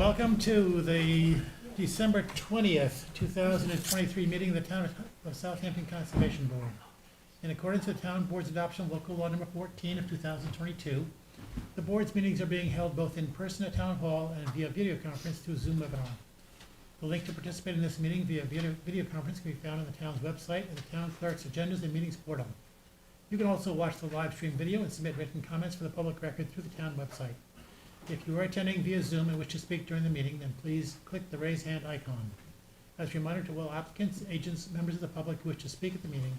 Welcome to the December 20th, 2023 meeting of the Town of Southampton Conservation Board. In accordance with the Town Board's adoption of Local Law Number 14 of 2022, the Board's meetings are being held both in person at Town Hall and via video conference through Zoom webinar. The link to participate in this meeting via video conference can be found on the Town's website and the Town Clerk's Agendas and Meetings portal. You can also watch the live stream video and submit written comments for the public record through the Town website. If you are attending via Zoom and wish to speak during the meeting, then please click the raise hand icon. As a reminder to all applicants, agents, members of the public who wish to speak at the meeting,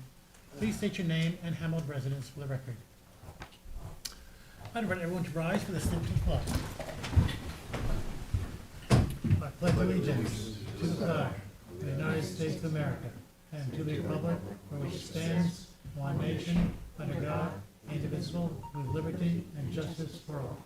please state your name and Hamilton residence for the record. I'd invite everyone to rise for the salute to the flag. I pledge allegiance to the flag of the United States of America and to the republic for which it stands, one nation, under God, indivisible, with liberty and justice for all.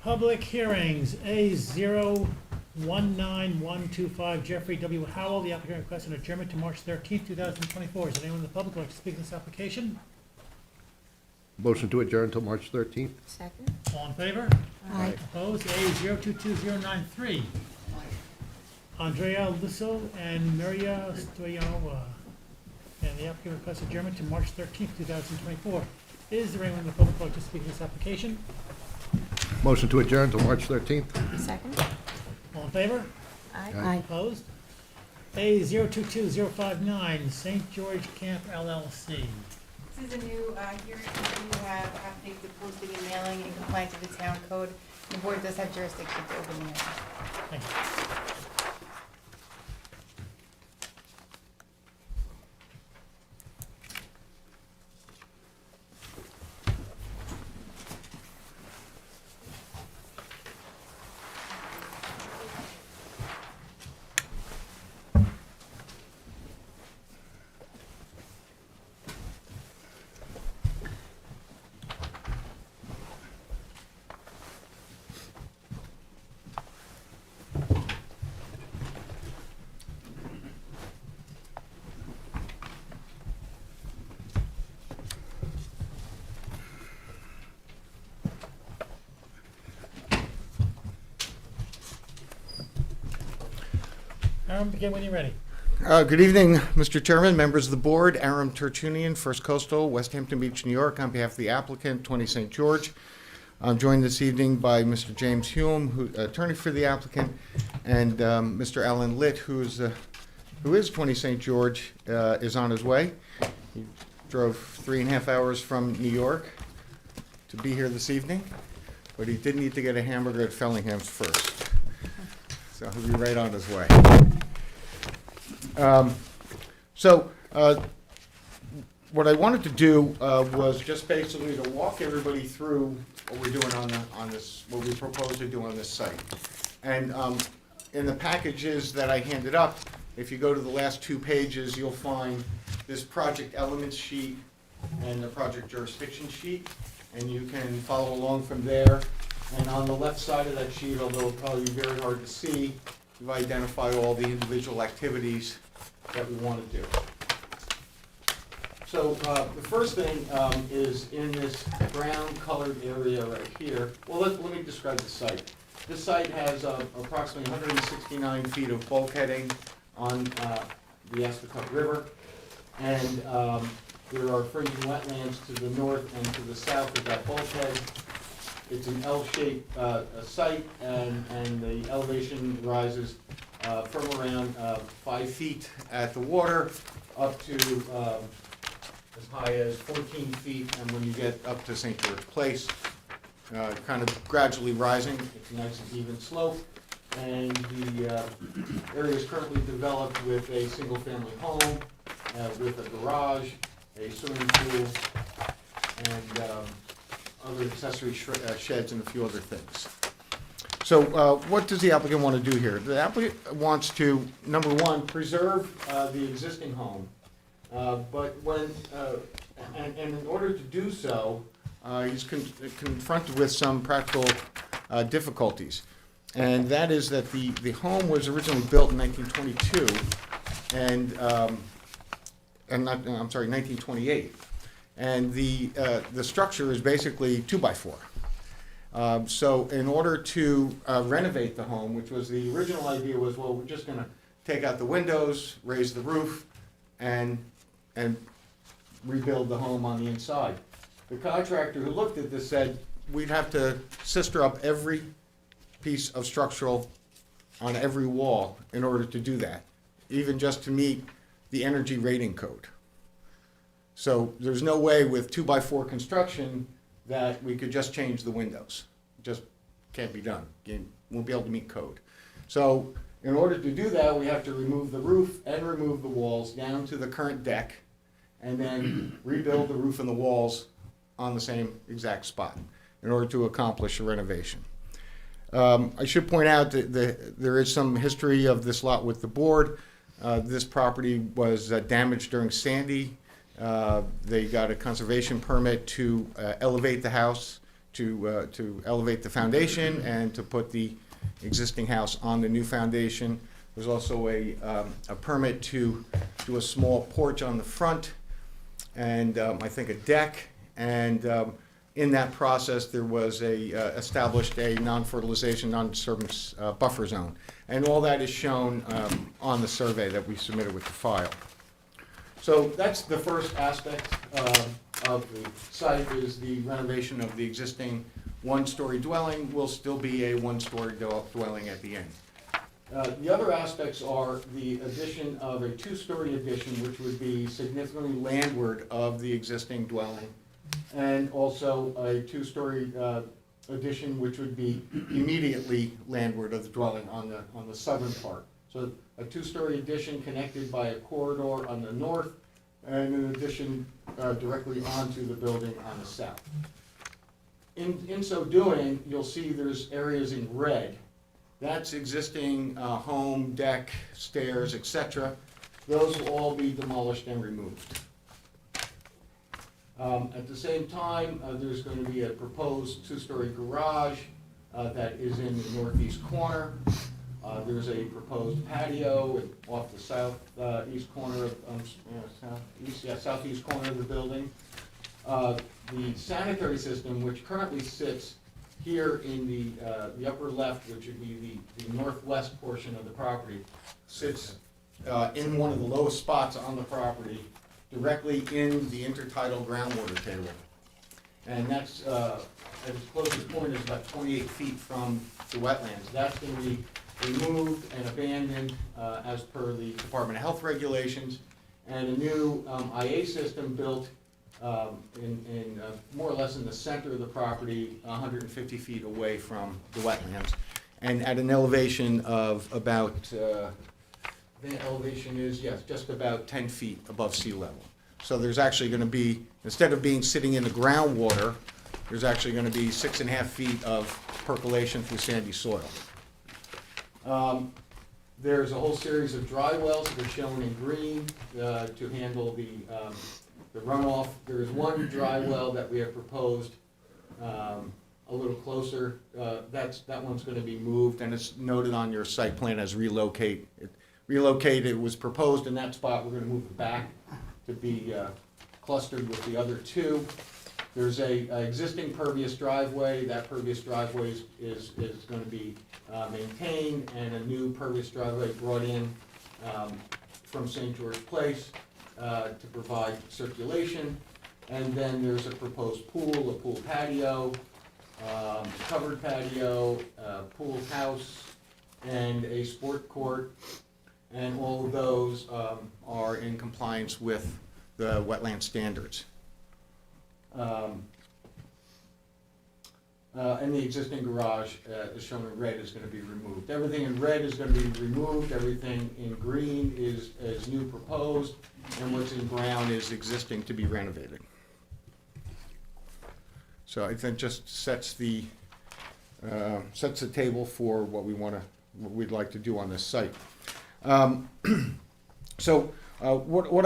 Public hearings, A019125, Jeffrey W. Howell. The applicant requests an adjournment to March 13th, 2024. Is there anyone in the public who would like to speak on this application? Motion to adjourn until March 13th. Second. All in favor? Aye. Opposed? A022093. Andrea Lusso and Maria Stoyanova. And the applicant requests adjournment to March 13th, 2024. Is there anyone in the public who would like to speak on this application? Motion to adjourn until March 13th. Second. All in favor? Aye. Opposed? A022059, St. George Camp LLC. This is a new hearing you have happening with posting and mailing in compliance with the town code. The board does have jurisdiction to open the hearing. Thank you. Aaron, begin when you're ready. Good evening, Mr. Chairman, members of the board. Aram Tertunian, First Coastal, West Hampton Beach, New York, on behalf of the applicant, 20 St. George. I'm joined this evening by Mr. James Hume, attorney for the applicant, and Mr. Alan Litt, who is 20 St. George, is on his way. He drove 3.5 hours from New York to be here this evening, but he did need to get a hamburger at Fellingham's first. So he'll be right on his way. What I wanted to do was just basically to walk everybody through what we're doing on this, what we propose to do on this site. And in the packages that I handed up, if you go to the last 2 pages, you'll find this project elements sheet and the project jurisdiction sheet, and you can follow along from there. And on the left side of that sheet, although it'll probably be very hard to see, we've identified all the individual activities that we want to do. So the first thing is in this brown colored area right here. Well, let me describe the site. This site has approximately 169 feet of bulkheading on the Aspetuck River, and there are fringing wetlands to the north and to the south of that bulkhead. It's an L-shaped site, and the elevation rises from around 5 feet at the water up to as high as 14 feet, and when you get up to St. George Place, kind of gradually rising. It's a nice and even slope, and the area is currently developed with a single-family home, with a garage, a swimming pool, and other accessory sheds and a few other things. So what does the applicant want to do here? The applicant wants to, number one, preserve the existing home, but and in order to do so, he's confronted with some practical difficulties. And that is that the home was originally built in 1922, and 1928. And the structure is basically 2x4. So in order to renovate the home, which was the original idea was, well, we're just gonna take out the windows, raise the roof, and rebuild the home on the inside. The contractor who looked at this said, we'd have to sister up every piece of structural on every wall in order to do that, even just to meet the energy rating code. So there's no way with 2x4 construction that we could just change the windows. Just can't be done. Won't be able to meet code. So in order to do that, we have to remove the roof and remove the walls down to the current deck, and then rebuild the roof and the walls on the same exact spot in order to accomplish a renovation. I should point out that there is some history of this lot with the board. This property was damaged during Sandy. They got a conservation permit to elevate the house, to elevate the foundation, and to put the existing house on the new foundation. There's also a permit to do a small porch on the front, and I think a deck. And in that process, there was established a non-fertilization, non-disturbance buffer zone. And all that is shown on the survey that we submitted with the file. So that's the first aspect of the site, is the renovation of the existing one-story dwelling. Will still be a one-story dwelling at the end. The other aspects are the addition of a two-story addition, which would be significantly landward of the existing dwelling, and also a two-story addition, which would be immediately landward of the dwelling on the southern part. So a two-story addition connected by a corridor on the north, and an addition directly onto the building on the south. In so doing, you'll see there's areas in red. That's existing home, deck, stairs, etc. Those will all be demolished and removed. At the same time, there's going to be a proposed two-story garage that is in the northeast corner. There's a proposed patio off the southeast corner of southeast corner of the building. The sanitary system, which currently sits here in the upper left, which would be the northwest portion of the property, sits in one of the lowest spots on the property, directly in the intertidal groundwater table. And that's, at its closest point, is about 28 feet from the wetlands. That's going to be removed and abandoned as per the Department of Health regulations, and a new IA system built in more or less in the center of the property, 150 feet away from the wetlands, and at an elevation of about, the elevation is, yes, just about 10 feet above sea level. So there's actually going to be, instead of being sitting in the groundwater, there's actually going to be 6.5 feet of percolation through sandy soil. There's a whole series of dry wells that are shown in green to handle the runoff. There is one dry well that we have proposed a little closer. That one's going to be moved, and it's noted on your site plan as relocate. It was proposed in that spot. We're going to move it back to be clustered with the other two. There's a existing pervious driveway. That pervious driveway is going to be maintained, and a new pervious driveway brought in from St. George Place to provide circulation. And then there's a proposed pool, a pool patio, covered patio, pool house, and a sport court. And all of those are in compliance with the wetland standards. And the existing garage, as shown in red, is going to be removed. Everything in red is going to be removed. Everything in green is new proposed, and what's in brown is existing to be renovated. So I think just sets the table for what we'd like to do on this site. What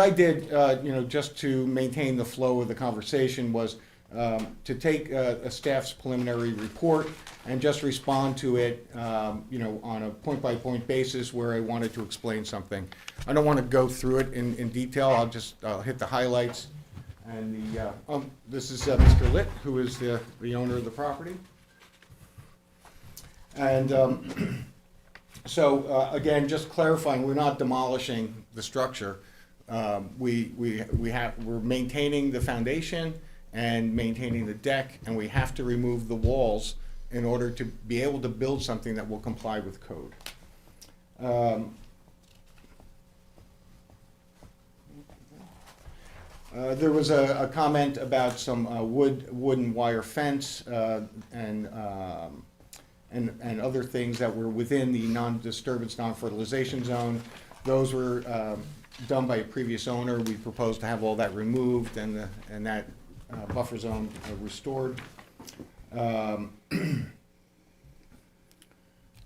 I did, just to maintain the flow of the conversation, was to take a staff's preliminary report and just respond to it, on a point-by-point basis where I wanted to explain something. I don't want to go through it in detail. I'll hit the highlights, And this is Mr. Litt, who is the owner of the property. And again, just clarifying, we're not demolishing the structure. We're maintaining the foundation and maintaining the deck, and we have to remove the walls in order to be able to build something that will comply with code. There was a comment about some wooden wire fence and other things that were within the non-disturbance, non-fertilization zone. Those were done by a previous owner. We proposed to have all that removed and that buffer zone restored.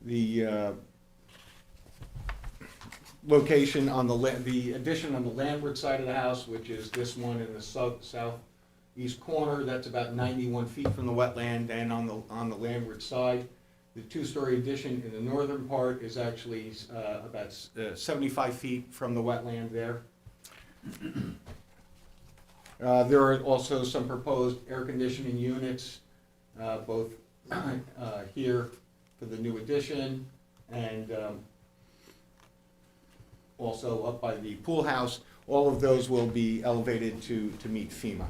The location on the addition on the landward side of the house, which is this one in the southeast corner, that's about 91 feet from the wetland, and on the landward side. The two-story addition in the northern part is actually about 75 feet from the wetland there. There are also some proposed air conditioning units, both here for the new addition and also up by the pool house. All of those will be elevated to meet FEMA.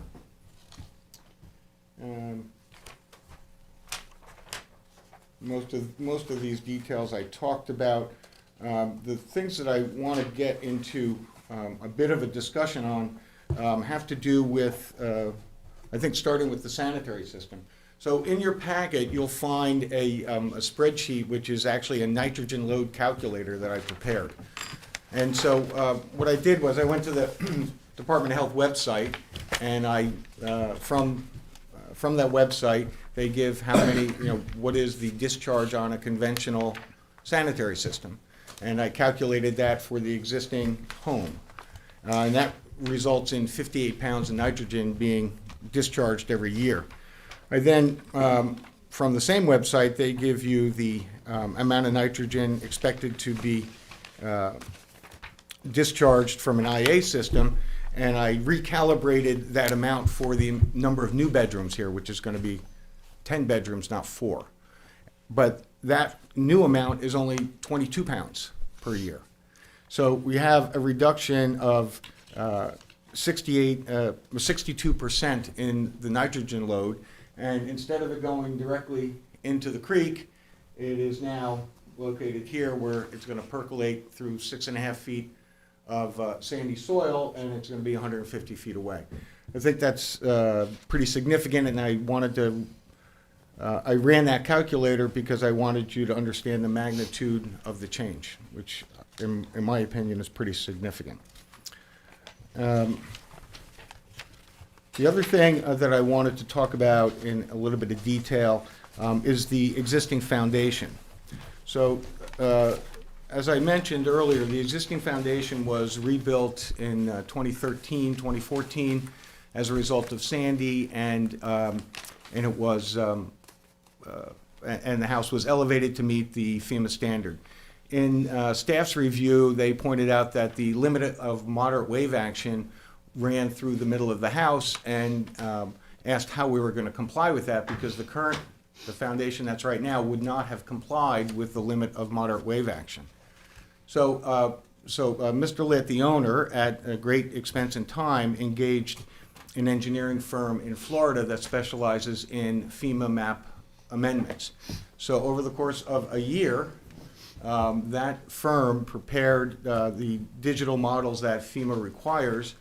Most of these details I talked about. The things that I want to get into a bit of a discussion on have to do with, I think, starting with the sanitary system. So in your packet, you'll find a spreadsheet, which is actually a nitrogen load calculator that I prepared. And so what I did was I went to the Department of Health website, and from that website, they give how many, what is the discharge on a conventional sanitary system. And I calculated that for the existing home. And that results in 58 pounds of nitrogen being discharged every year. I then, from the same website, they give you the amount of nitrogen expected to be discharged from an IA system, and I recalibrated that amount for the number of new bedrooms here, which is going to be 10 bedrooms, not 4. But that new amount is only 22 pounds per year. So we have a reduction of 62% in the nitrogen load, and instead of it going directly into the creek, it is now located here where it's going to percolate through 6.5 feet of sandy soil, and it's going to be 150 feet away. I think that's pretty significant, and I wanted to, I ran that calculator because I wanted you to understand the magnitude of the change, which in my opinion is pretty significant. The other thing that I wanted to talk about in a little bit of detail is the existing foundation. So, as I mentioned earlier, the existing foundation was rebuilt in 2013, 2014 as a result of Sandy, and it was and the house was elevated to meet the FEMA standard. In staff's review, they pointed out that the limit of moderate wave action ran through the middle of the house, and asked how we were going to comply with that, because the foundation that's right now would not have complied with the limit of moderate wave action. So Mr. Litt, the owner, at a great expense and time, engaged an engineering firm in Florida that specializes in FEMA map amendments. So over the course of a year, that firm prepared the digital models that FEMA requires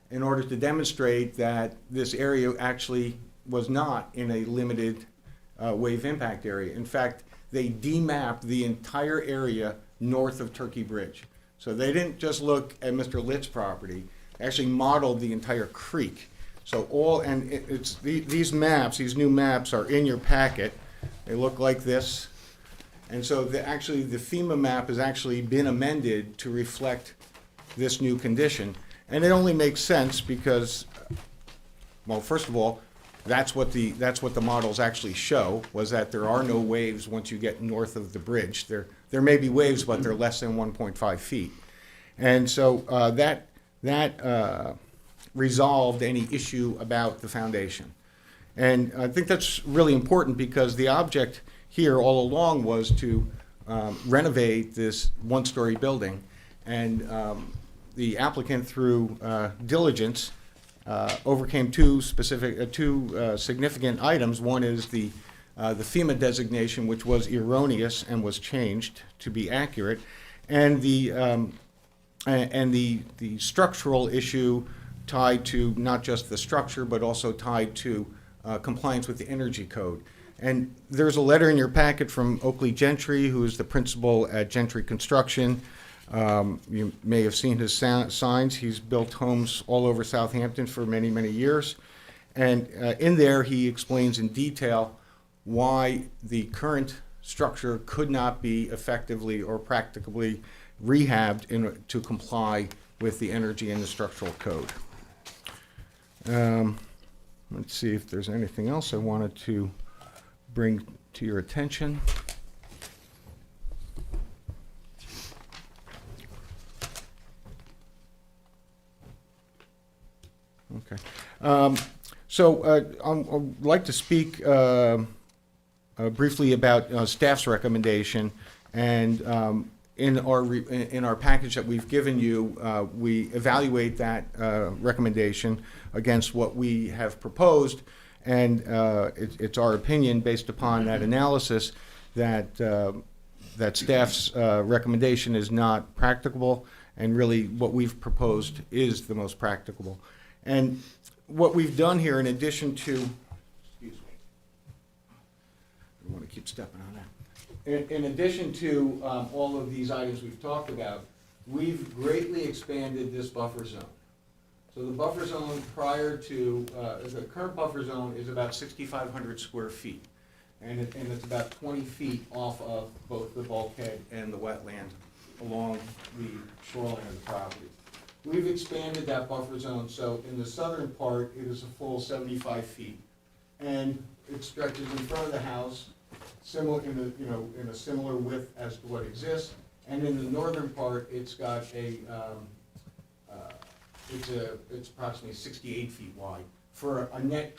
in order to demonstrate that this area actually was not in a limited wave impact area. In fact, they demapped the entire area north of Turkey Bridge. So they didn't just look at Mr. Litt's property, they actually modeled the entire creek. So these maps, these new maps are in your packet. They look like this. And so the FEMA map has actually been amended to reflect this new condition. And it only makes sense because, well, first of all, that's what the models actually show, was that there are no waves once you get north of the bridge. There may be waves, but they're less than 1.5 feet. And so that resolved any issue about the foundation. And I think that's really important because the object here all along was to renovate this one-story building. And the applicant, through diligence, overcame two significant items. One is the FEMA designation, which was erroneous and was changed to be accurate, and the structural issue tied to not just the structure, but also tied to compliance with the energy code. And there's a letter in your packet from Oakley Gentry, who is the principal at Gentry Construction. You may have seen his signs. He's built homes all over Southampton for many, many years. And in there, he explains in detail why the current structure could not be effectively or practically rehabbed to comply with the energy and the structural code. Let's see if there's anything else I wanted to bring to your attention. Okay. I'd like to speak briefly about staff's recommendation. And in our package that we've given you, we evaluate that recommendation against what we have proposed. And it's our opinion, based upon that analysis, that that staff's recommendation is not practicable, and really what we've proposed is the most practicable. And what we've done here, in addition to, excuse me, I don't want to keep stepping on that. In addition to all of these items we've talked about, we've greatly expanded this buffer zone. So the buffer zone prior to, the current buffer zone is about 6,500 square feet. And it's about 20 feet off of both the bulkhead and the wetland along the shoreline of the property. We've expanded that buffer zone, so in the southern part, it is a full 75 feet. And it stretches in front of the house, similar, in a similar width as to what exists. And in the northern part, it's got it's approximately 68 feet wide for a net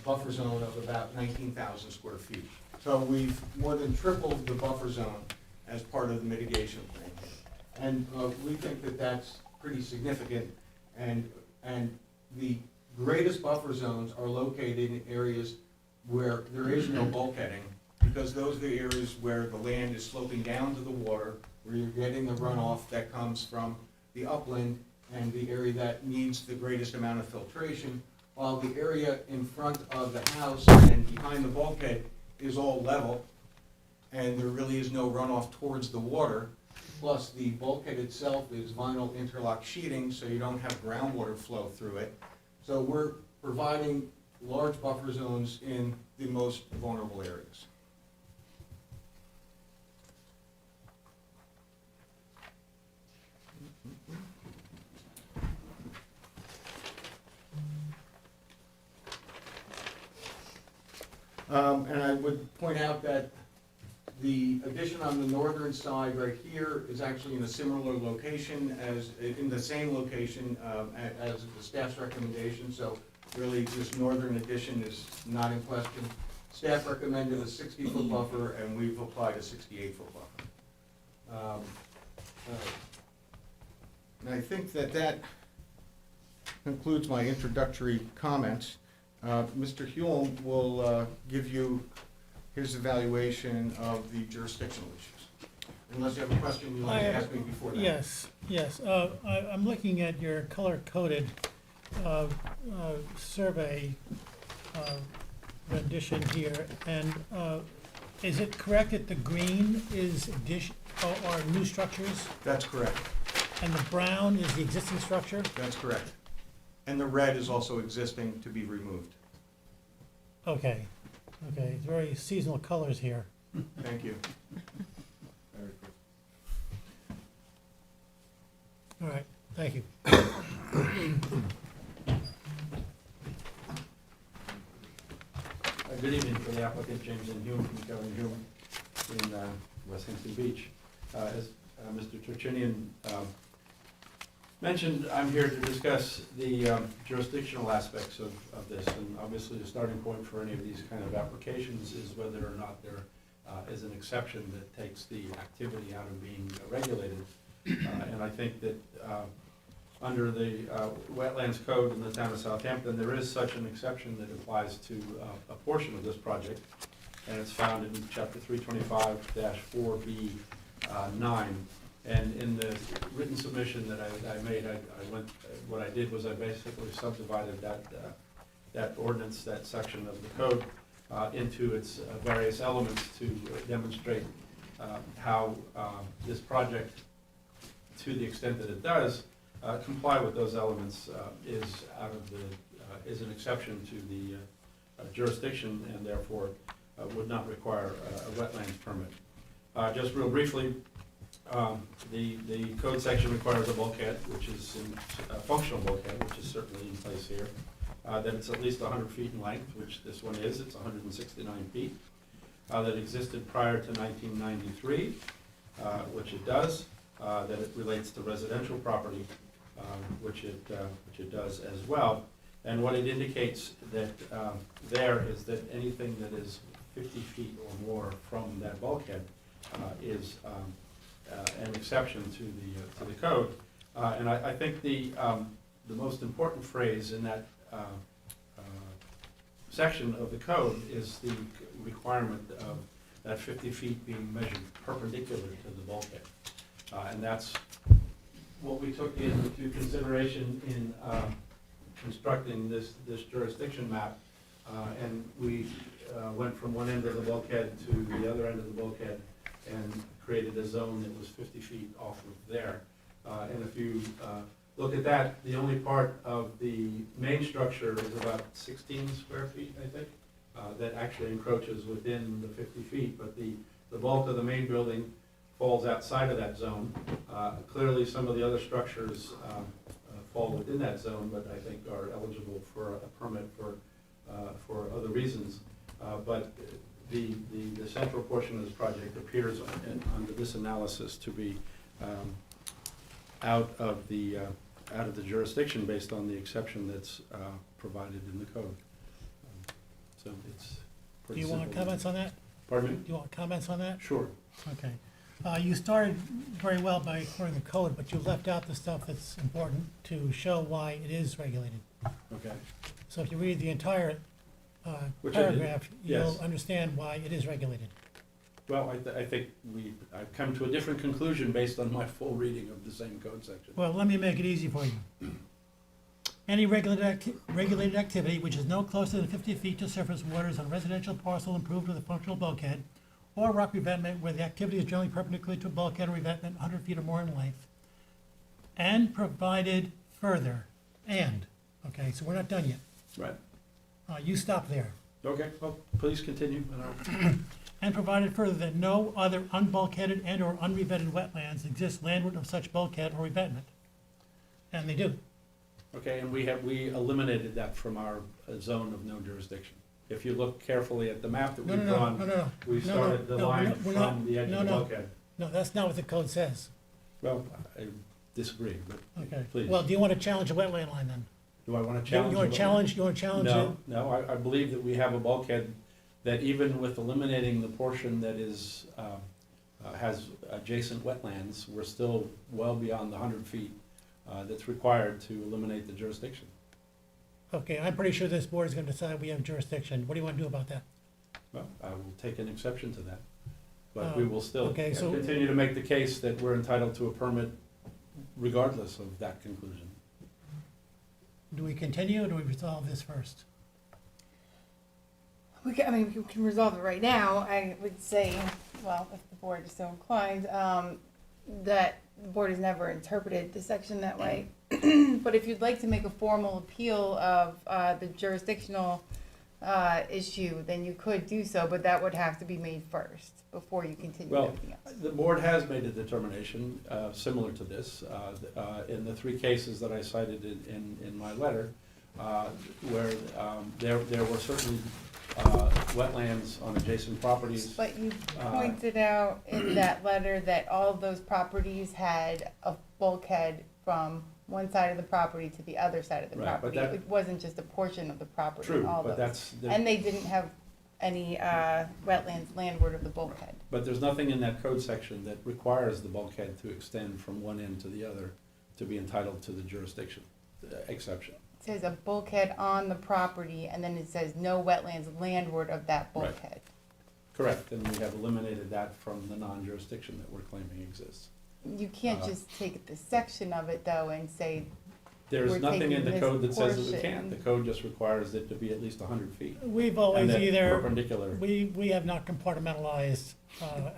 buffer zone of about 19,000 square feet. So we've more than tripled the buffer zone as part of the mitigation plan. And we think that that's pretty significant. And the greatest buffer zones are located in areas where there is no bulkheading, because those are the areas where the land is sloping down to the water, where you're getting the runoff that comes from the upland, and the area that needs the greatest amount of filtration, while the area in front of the house and behind the bulkhead is all level, and there really is no runoff towards the water. Plus, the bulkhead itself is vinyl interlock sheeting, so you don't have groundwater flow through it. So we're providing large buffer zones in the most vulnerable areas. And I would point out that the addition on the northern side right here is actually in a similar location as, in the same location as the staff's recommendation. So really this northern addition is not in question. Staff recommended a 60-foot buffer, and we've applied a 68-foot buffer. And I think that concludes my introductory comments. Mr. Hulme will give you his evaluation of the jurisdictional issues. Unless you have a question you'd like to ask me before that. Yes. I'm looking at your color-coded survey rendition here, and is it correct that the green is are new structures, That's correct. and the brown is the existing structure? That's correct. And the red is also existing to be removed. Okay, it's very seasonal colors here. Thank you. All right, thank you. Good evening for the applicant, James N. Hume from Kevin Hume in West Hampton Beach. As Mr. Turchinian mentioned, I'm here to discuss the jurisdictional aspects of this, and obviously the starting point for any of these kind of applications is whether or not there is an exception that takes the activity out of being regulated. And I think that under the Wetlands Code in the town of Southampton, there is such an exception that applies to a portion of this project, and it's found in chapter 325-4B9. And in the written submission that I made, what I did was I basically subdivided that ordinance, that section of the code, into its various elements to demonstrate how this project, to the extent that it does, comply with those elements, is an exception to the jurisdiction, and therefore would not require a wetlands permit. Just real briefly, the code section requires a bulkhead, which is a functional bulkhead, which is certainly in place here. That it's at least 100 feet in length, which this one is. It's 169 feet. That existed prior to 1993, which it does. That it relates to residential property, which it does as well. And what it indicates that there is that anything that is 50 feet or more from that bulkhead is an exception to the code. And I think the most important phrase in that section of the code is the requirement of that 50 feet being measured perpendicular to the bulkhead. And that's what we took into consideration in constructing this jurisdiction map. And we went from one end of the bulkhead to the other end of the bulkhead and created a zone that was 50 feet off of there. And if you look at that, the only part of the main structure is about 16 square feet, I think, that actually encroaches within the 50 feet, but the bulk of the main building falls outside of that zone. Clearly, some of the other structures fall within that zone, but I think are eligible for a permit for other reasons. But the central portion of this project appears under this analysis to be out of the jurisdiction based on the exception that's provided in the code. So it's Do pretty you simple. want comments on that? Pardon me? Do you want comments on that? Sure. Okay. You started very well by quoting the code, but you left out the stuff that's important to show why it is regulated. Okay. So if you read the entire Which I did, paragraph, yes. you'll understand why it is regulated. Well, I think I've come to a different conclusion based on my full reading of the same code section. Well, let me make it easy for you. Any regulated activity which is no closer than 50 feet to surface waters on a residential parcel improved with a functional bulkhead or rock revetment where the activity is generally perpendicular to a bulkhead or revetment 100 feet or more in length, and provided further, okay, so we're not done yet. Right. You stop there. Okay, well, please continue. And I'll- And provided further that no other unbulkheaded and or unrevetted wetlands exist landward of such bulkhead or revetment. And they do. Okay, and we eliminated that from our zone of no jurisdiction. If you look carefully at the map that No, we've no, no, drawn, no, no, we no, started no, the no, line we're not- from the edge no, of the no. bulkhead. No, that's not what the code says. Well, I disagree, but Okay. please. Well, do you want to challenge a wetland line then? Do I want to You challenge? want the to challenge, you want to challenge it? No, I believe that we have a bulkhead that even with eliminating the portion that is, has adjacent wetlands, we're still well beyond the 100 feet that's required to eliminate the jurisdiction. Okay, I'm pretty sure this board is going to decide we have jurisdiction. What do you want to do about that? Well, I will take an exception to that, but we will still okay, so- continue to make the case that we're entitled to a permit regardless of that conclusion. Do we continue or do we resolve this first? We can resolve it right now. I would say, well, if the board is so inclined, that the board has never interpreted the section that way. But if you'd like to make a formal appeal of the jurisdictional issue, then you could do so, but that would have to be made first before you continue Well, everything else. the board has made a determination similar to this in the three cases that I cited in my letter, where there were certainly wetlands on adjacent properties. But you pointed out in that letter that all of those properties had a bulkhead from one side of the property to the other side of the Right, but property. that- It wasn't just a portion of the property, True, all but those. that's, And they didn't have any wetlands landward of the bulkhead. but there's nothing in that code section that requires the bulkhead to extend from one end to the other to be entitled to the jurisdiction exception. It says a bulkhead on the property, and then it says no wetlands landward of that Right. bulkhead. Correct, and we have eliminated that from the non-jurisdiction that we're claiming exists. You can't just take the section of it though and say, There is We're nothing in taking the this code that says that we portion. can't. The code just requires it to be at least 100 feet. We've And always that either, perpendicular. we have not compartmentalized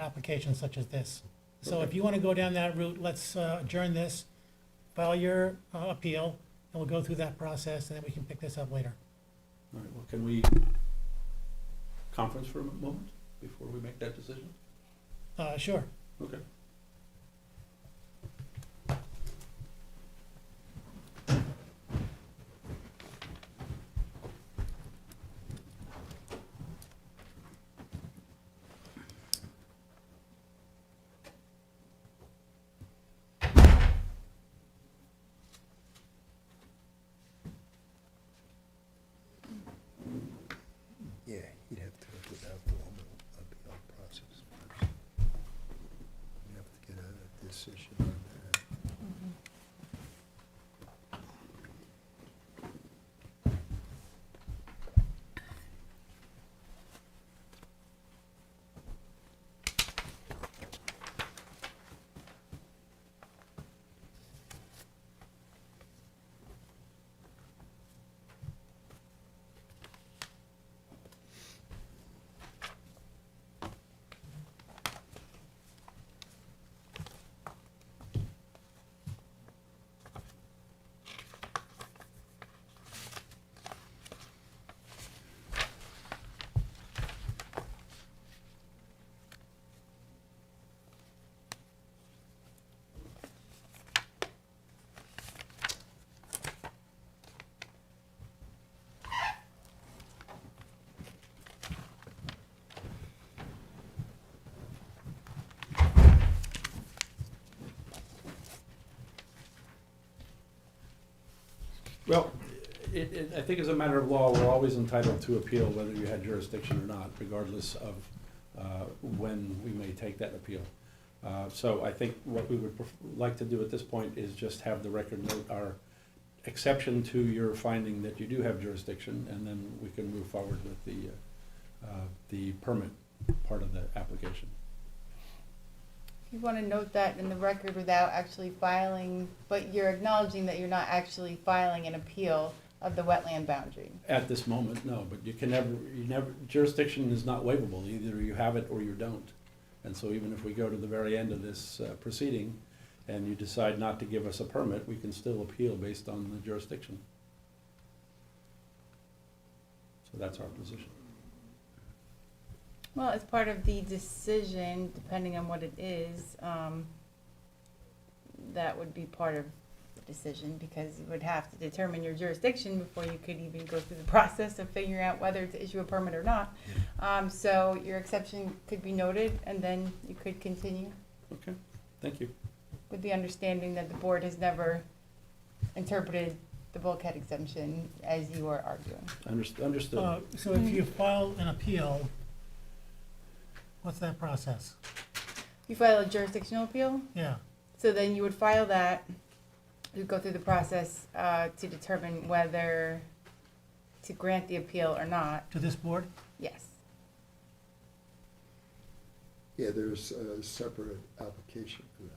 applications such as this. So if Okay. you want to go down that route, let's adjourn this, file your appeal, and we'll go through that process, and then we can pick this up later. All right, well, can we conference for a moment before we make that decision? Sure. Okay. Yeah, you'd have to go through that formal appeal process first. You have to get a decision on that. Well, I think as a matter of law, we're always entitled to appeal whether you had jurisdiction or not, regardless of when we may take that appeal. So I think what we would like to do at this point is just have the record note our exception to your finding that you do have jurisdiction, and then we can move forward with the permit part of the application. if you wanna note that in the record without actually filing, but you're acknowledging that you're not actually filing an appeal of the wetland boundary. At this moment, no, but you never, jurisdiction is not waivable, either you have it or you don't. And so even if we go to the very end of this proceeding and you decide not to give us a permit, we can still appeal based on the jurisdiction. So that's our position. Well, as part of the decision, depending on what it is, that would be part of the decision, because you would have to determine your jurisdiction before you could even go through the process of figuring out whether to issue a permit or not. So your exception could be noted, and then you could continue Okay, thank you. with the understanding that the board has never interpreted the bulkhead exemption as you are arguing. Understood. So if you file an appeal, what's that process? You file a jurisdictional appeal, Yeah, so then you would file that, you go through the process to determine whether to grant the appeal or not. to this board? Yes. Yeah, there's a separate application for that.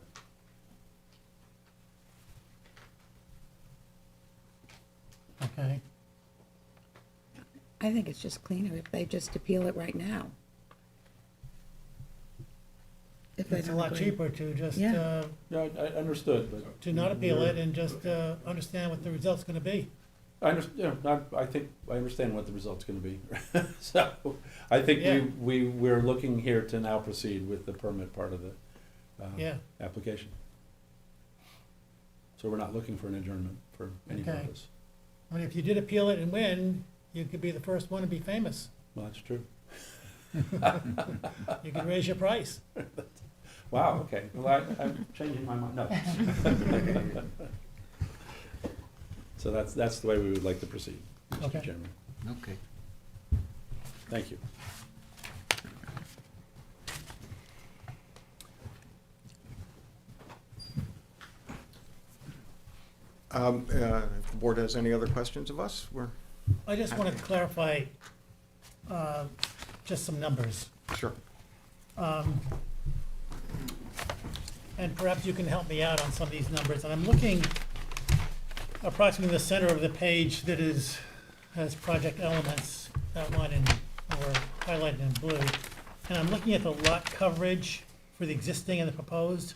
Okay. I think it's just cleaner if they just appeal it right now. If they It's a don't lot agree. cheaper to just, Yeah. Yeah, I understood, but. to not appeal it and just understand what the result's gonna be. I think I understand what the result's gonna be. So, I think Yeah. we're looking here to now proceed with the permit part of the Yeah. application. So we're not looking for an adjournment for any Okay. purpose. I mean, if you did appeal it and win, you could be the first one to be famous. Well, that's true. You could raise your price. Wow, okay, well, I'm changing my mind, no. So that's the way we would like to proceed, Okay. Mr. Chairman. Okay. Thank you. If the board has any other questions of us, we're I just wanted to clarify, just some numbers. sure. And perhaps you can help me out on some of these numbers. And I'm looking approximately in the center of the page that has project elements outlined in, or highlighted in blue. And I'm looking at the lot coverage for the existing and the proposed.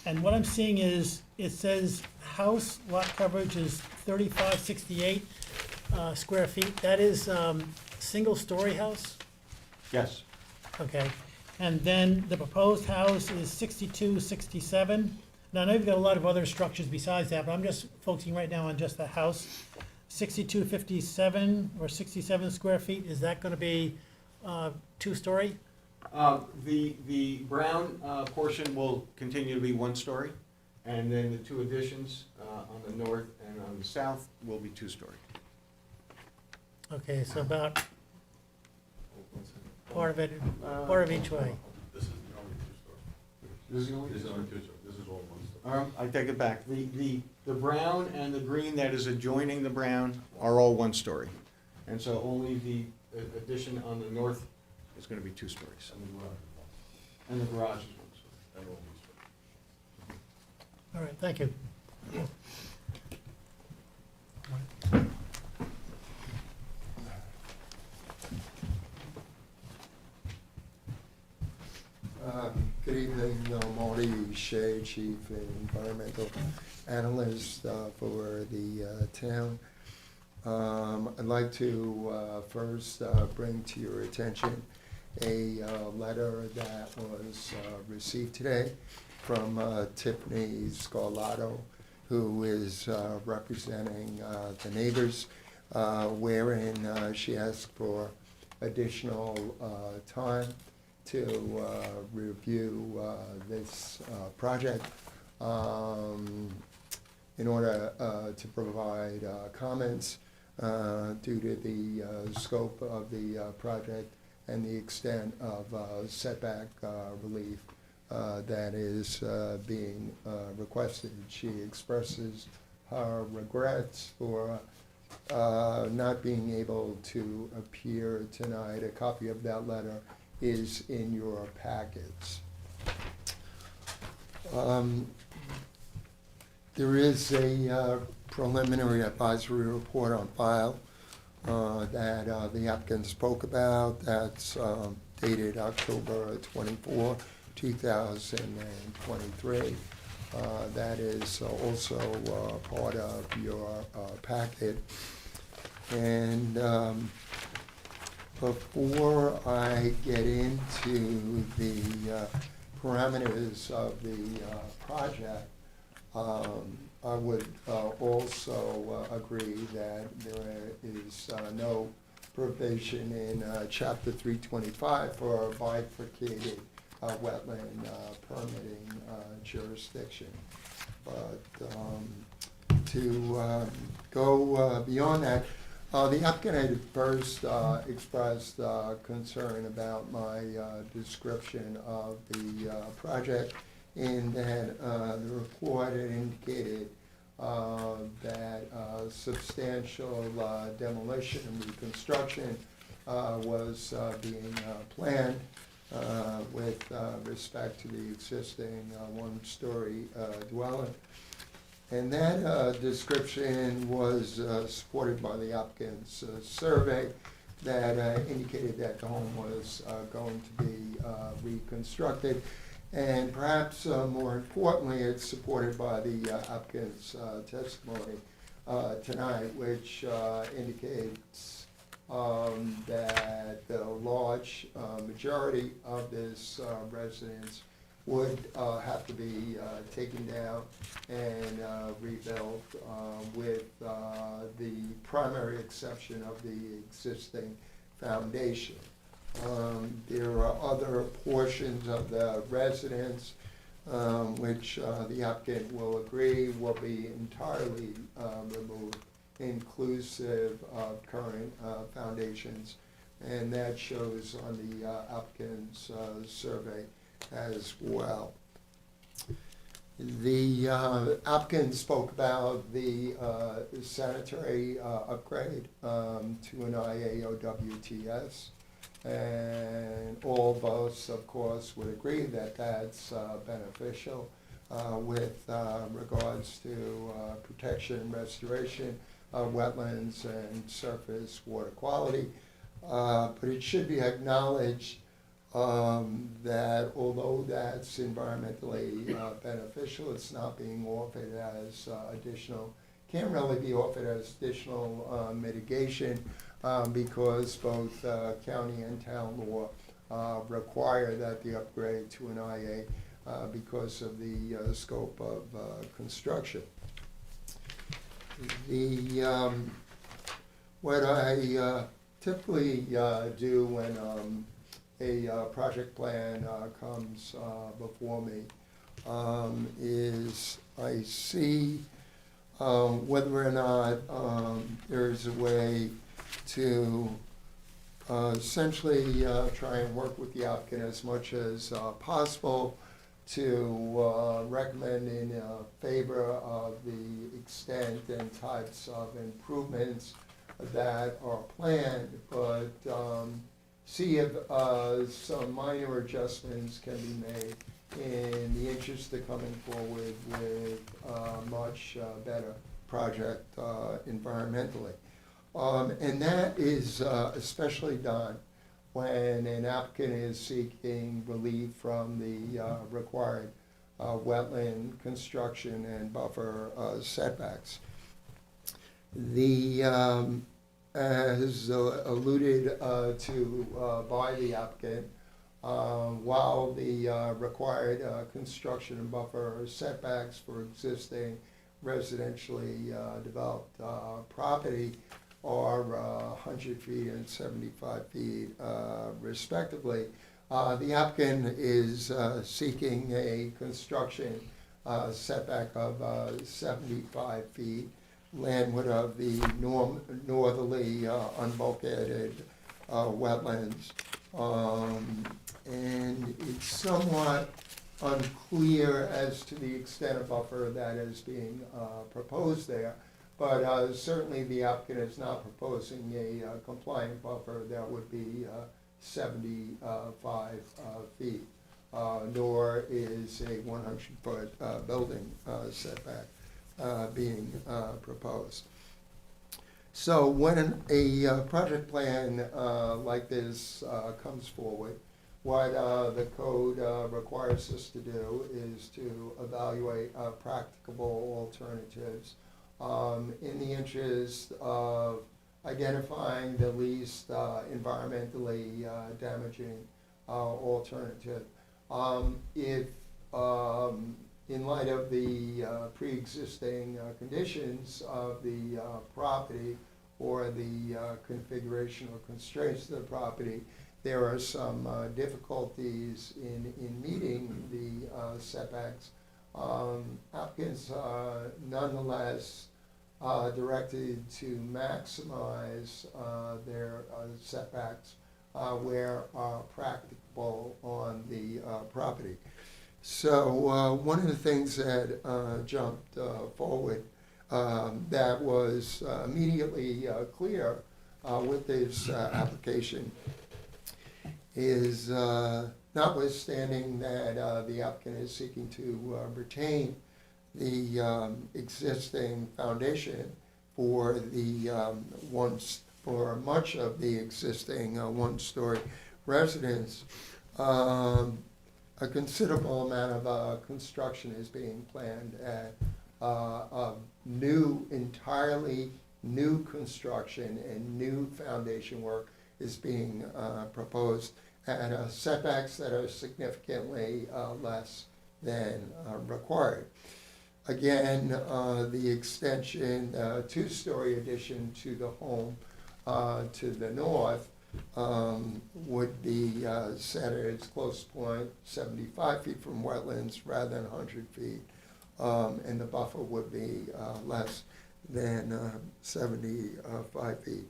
And what I'm seeing is, it says house lot coverage is 3568 square feet. That is single-story house? Yes. Okay, and then the proposed house is 6267. Now, I know you've got a lot of other structures besides that, but I'm just focusing right now on just the house. 6257 or 67 square feet, is that gonna be two-story? The brown portion will continue to be one story, and then the two additions on the north and on the south will be two-story. Okay, so about part of it, part of each way. This is the only two-story. This is the only This is two-story? only two-story, this is all one story. I take it back. The brown and the green that is adjoining the brown are all one story. And so only the addition on the north is gonna be two stories. And the garage is one story. And all one story. All right, thank you. Good evening, Marty Shea, Chief Environmental Analyst for the town. I'd like to first bring to your attention a letter that was received today from Tiffany Scarlato, who is representing the neighbors, wherein she asked for additional time to review this project in order to provide comments due to the scope of the project and the extent of setback relief that is being requested. She expresses her regrets for not being able to appear tonight. A copy of that letter is in your packets. There is a preliminary advisory report on file that the applicant spoke about. That's dated October 24, 2023. That is also part of your packet. And before I get into the parameters of the project, I would also agree that there is no provision in Chapter 325 for a bifurcated wetland permitting jurisdiction. But to go beyond that, the applicant had first expressed concern about my description of the project, in that the report had indicated that substantial demolition and reconstruction was being planned with respect to the existing one-story dwelling. And that description was supported by the applicant's survey that indicated that the home was going to be reconstructed. And perhaps more importantly, it's supported by the applicant's testimony tonight, which indicates that the large majority of this residence would have to be taken down and rebuilt, with the primary exception of the existing foundation. There are other portions of the residence which the applicant will agree will be entirely removed, inclusive of current foundations. And that shows on the applicant's survey as well. The applicant spoke about the sanitary upgrade to an IAOWTS. And all of us, of course, would agree that that's beneficial with regards to protection, restoration of wetlands and surface water quality. But it should be acknowledged that although that's environmentally beneficial, it's not being offered as can't really be offered as additional mitigation because both county and town law require that the upgrade to an IA because of the scope of construction. What I typically do when a project plan comes before me is I see whether or not there's a way to essentially try and work with the applicant as much as possible to recommend in favor of the extent and types of improvements that are planned, but see if some minor adjustments can be made in the interest of coming forward with a much better project environmentally. And that is especially done when an applicant is seeking relief from the required wetland construction and buffer setbacks. As alluded to by the applicant, while the required construction and buffer setbacks for existing residentially developed property are 100 feet and 75 feet respectively, the applicant is seeking a construction setback of 75 feet landward of the northerly unbulkheaded wetlands. And it's somewhat unclear as to the extent of buffer that is being proposed there. But certainly the applicant is not proposing a compliant buffer that would be 75 feet, nor is a 100-foot building setback being proposed. So when a project plan like this comes forward, what the code requires us to do is to evaluate practicable alternatives in the interest of identifying the least environmentally damaging alternative. If in light of the pre-existing conditions of the property or the configuration or constraints of the property, there are some difficulties in meeting the setbacks. Applicants are nonetheless directed to maximize their setbacks where practicable on the property. So one of the things that jumped forward that was immediately clear with this application is notwithstanding that the applicant is seeking to retain the existing foundation for the for much of the existing one-story residence, a considerable amount of construction is being planned at entirely new construction and new foundation work is being proposed at setbacks that are significantly less than required. Again, the extension, two-story addition to the home to the north would be set at its closest point, 75 feet from wetlands rather than 100 feet. And the buffer would be less than 75 feet.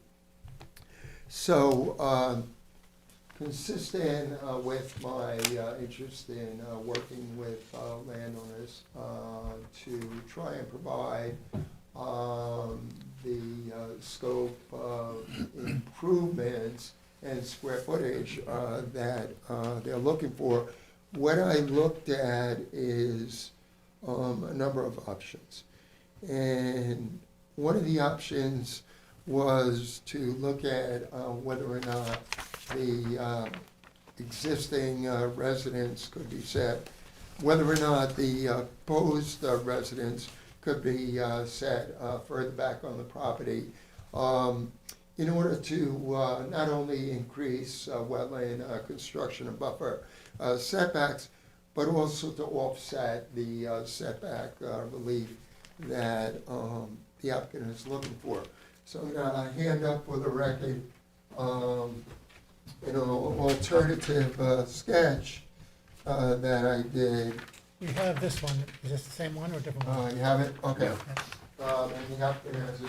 So, consistent with my interest in working with landowners to try and provide the scope of improvements and square footage that they're looking for, what I looked at is a number of options. And one of the options was to look at whether or not the existing residence could be set, whether or not the proposed residence could be set further back on the property in order to not only increase wetland construction and buffer setbacks, but also to offset the setback relief that the applicant is looking for. So I'm gonna hand up for the record, alternative sketch that I did. We have this one. Is this the same one or a different one? You have it? Okay. And the applicant has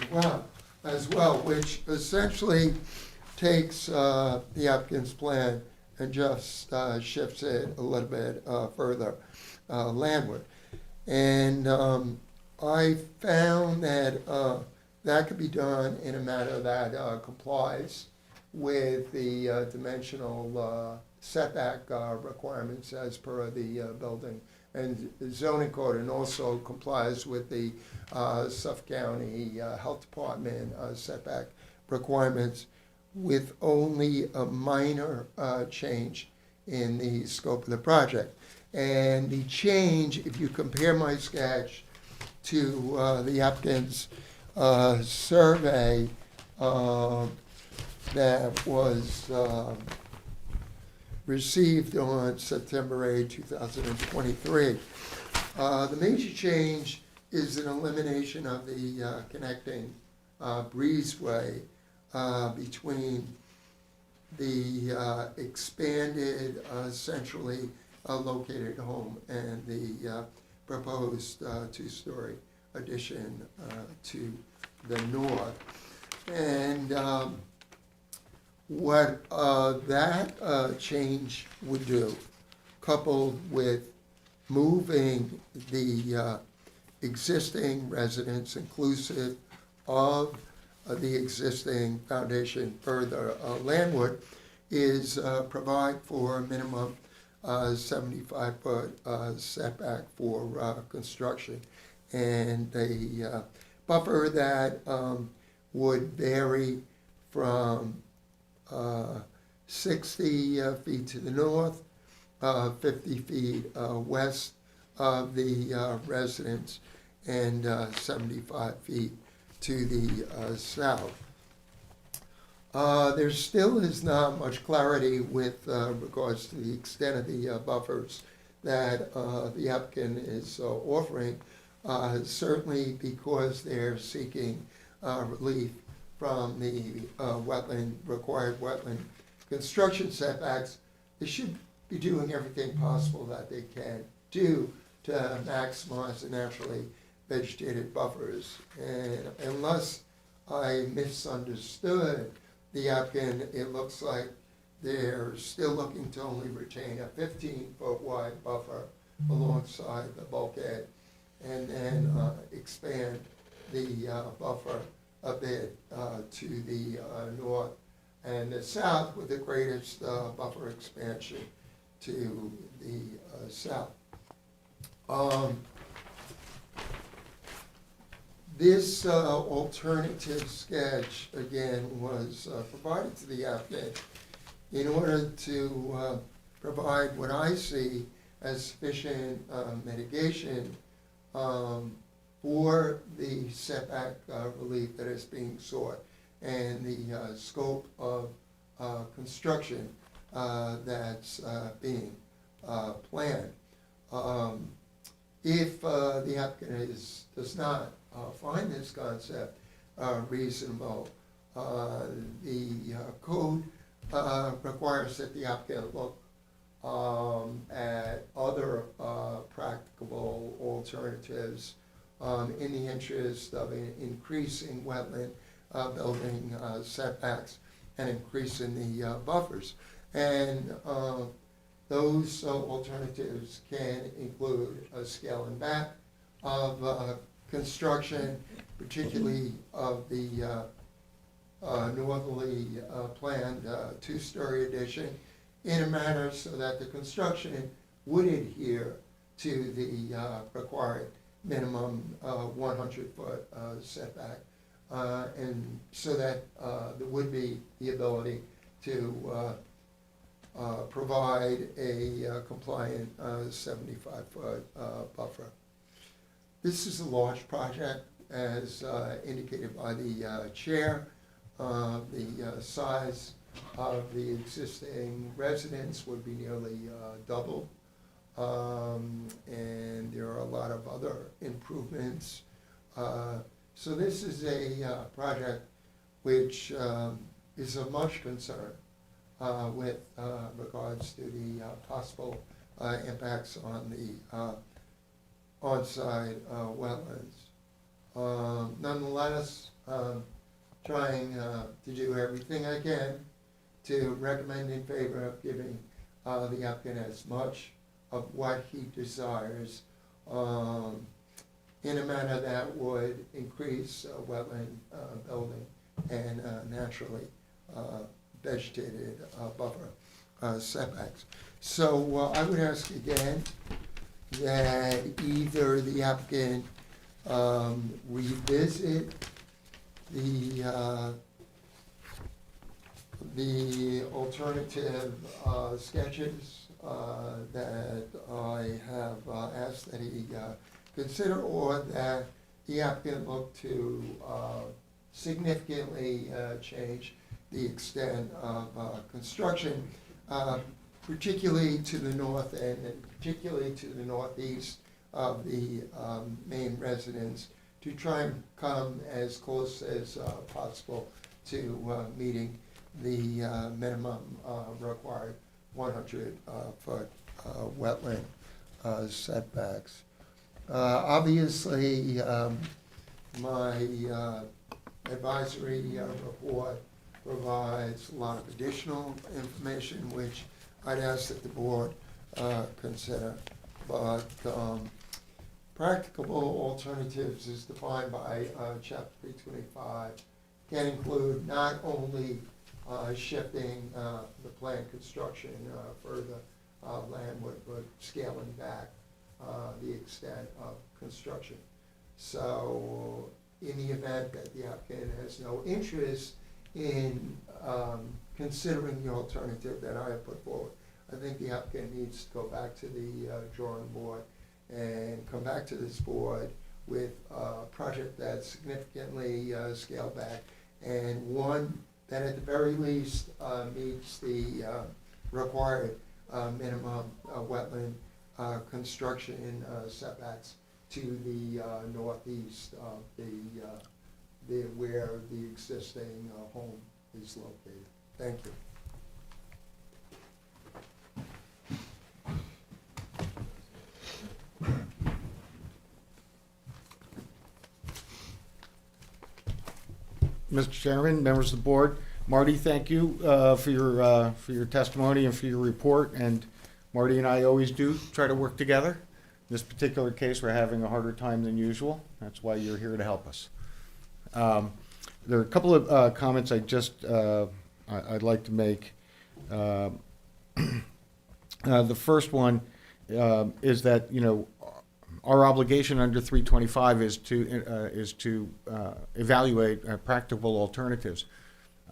as well, which essentially takes the applicant's plan and just shifts it a little bit further landward. And I found that that could be done in a manner that complies with the dimensional setback requirements as per the building and zoning code, and also complies with the Suffolk County Health Department setback requirements, with only a minor change in the scope of the project. And the change, if you compare my sketch to the applicant's survey that was received on September 8, 2023. The major change is an elimination of the connecting breezeway between the expanded centrally located home and the proposed two-story addition to the north. And what that change would do, coupled with moving the existing residence inclusive of the existing foundation further landward, is provide for a minimum 75-foot setback for construction. And the buffer that would vary from 60 feet to the north, 50 feet west of the residence, and 75 feet to the south. There still is not much clarity with regards to the extent of the buffers that the applicant is offering, certainly because they're seeking relief from the required wetland construction setbacks. They should be doing everything possible that they can do to maximize the naturally vegetated buffers. And unless I misunderstood the applicant, it looks like they're still looking to only retain a 15-foot wide buffer alongside the bulkhead, and then expand the buffer a bit to the north and the south, with the greatest buffer expansion to the south. This alternative sketch, again, was provided to the applicant in order to provide what I see as sufficient mitigation for the setback relief that is being sought, and the scope of construction that's being planned. If the applicant does not find this concept reasonable, the code requires that the applicant look at other practicable alternatives in the interest of increasing wetland building setbacks and increasing the buffers. And those alternatives can include a scaling back of construction, particularly of the northerly planned two-story addition, in a manner so that the construction would adhere to the required minimum 100-foot setback, and so that there would be the ability to provide a compliant 75-foot buffer. This is a large project, as indicated by the chair. The size of the existing residence would be nearly double. And there are a lot of other improvements. So this is a project which is of much concern with regards to the possible impacts on the on-site wetlands. Nonetheless, trying to do everything I can to recommend in favor of giving the applicant as much of what he desires in a manner that would increase wetland building and naturally vegetated buffer setbacks. So I would ask again that either the applicant revisit the alternative sketches that I have asked that he consider, or that the applicant look to significantly change the extent of construction, particularly to the north end and particularly to the northeast of the main residence, to try and come as close as possible to meeting the minimum required 100-foot wetland setbacks. Obviously, my advisory report provides a lot of additional information, which I'd ask that the board consider. But practicable alternatives is defined by Chapter 325, can include not only shifting the planned construction further landward, but scaling back the extent of construction. So in the event that the applicant has no interest in considering the alternative that I have put forward, I think the applicant needs to go back to the drawing board and come back to this board with a project that's significantly scaled back, and one that at the very least meets the required minimum wetland construction setbacks to the northeast of the where the existing home is located. Thank you. Mr. Chairman, members of the board, Marty, thank you for your testimony and for your report. And Marty and I always do try to work together. In this particular case, we're having a harder time than usual. That's why you're here to help us. There are a couple of comments I'd like to make. The first one is that, you know, our obligation under 325 is to evaluate practical alternatives.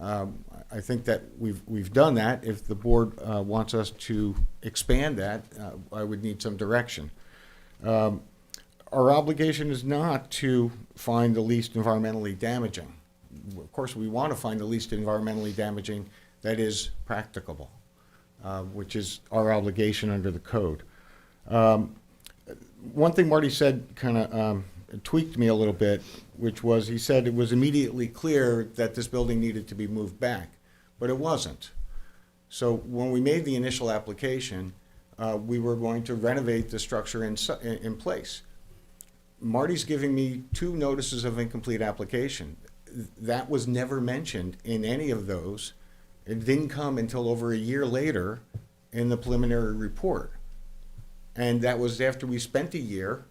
I think that we've done that. If the board wants us to expand that, I would need some direction. Our obligation is not to find the least environmentally damaging. Of course, we want to find the least environmentally damaging that is practicable, which is our obligation under the code. One thing Marty said kind of tweaked me a little bit, which was he said it was immediately clear that this building needed to be moved back, but it wasn't. So when we made the initial application, we were going to renovate the structure in place. Marty's giving me 2 notices of incomplete application. That was never mentioned in any of those. It didn't come until over a year later in the preliminary report. And that was after we spent a year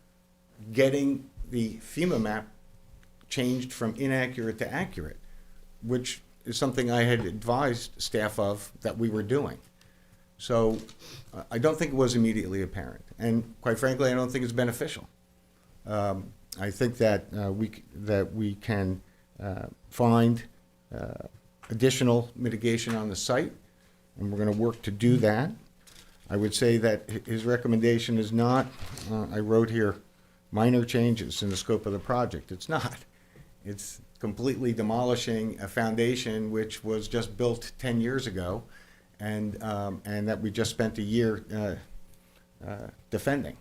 getting the FEMA map changed from inaccurate to accurate, which is something I had advised staff of that we were doing. So I don't think it was immediately apparent. And quite frankly, I don't think it's beneficial. I think that we can find additional mitigation on the site, and we're going to work to do that. I would say that his recommendation is not, I wrote here, minor changes in the scope of the project. It's not. It's completely demolishing a foundation which was just built 10 years ago, and that we just spent a year defending.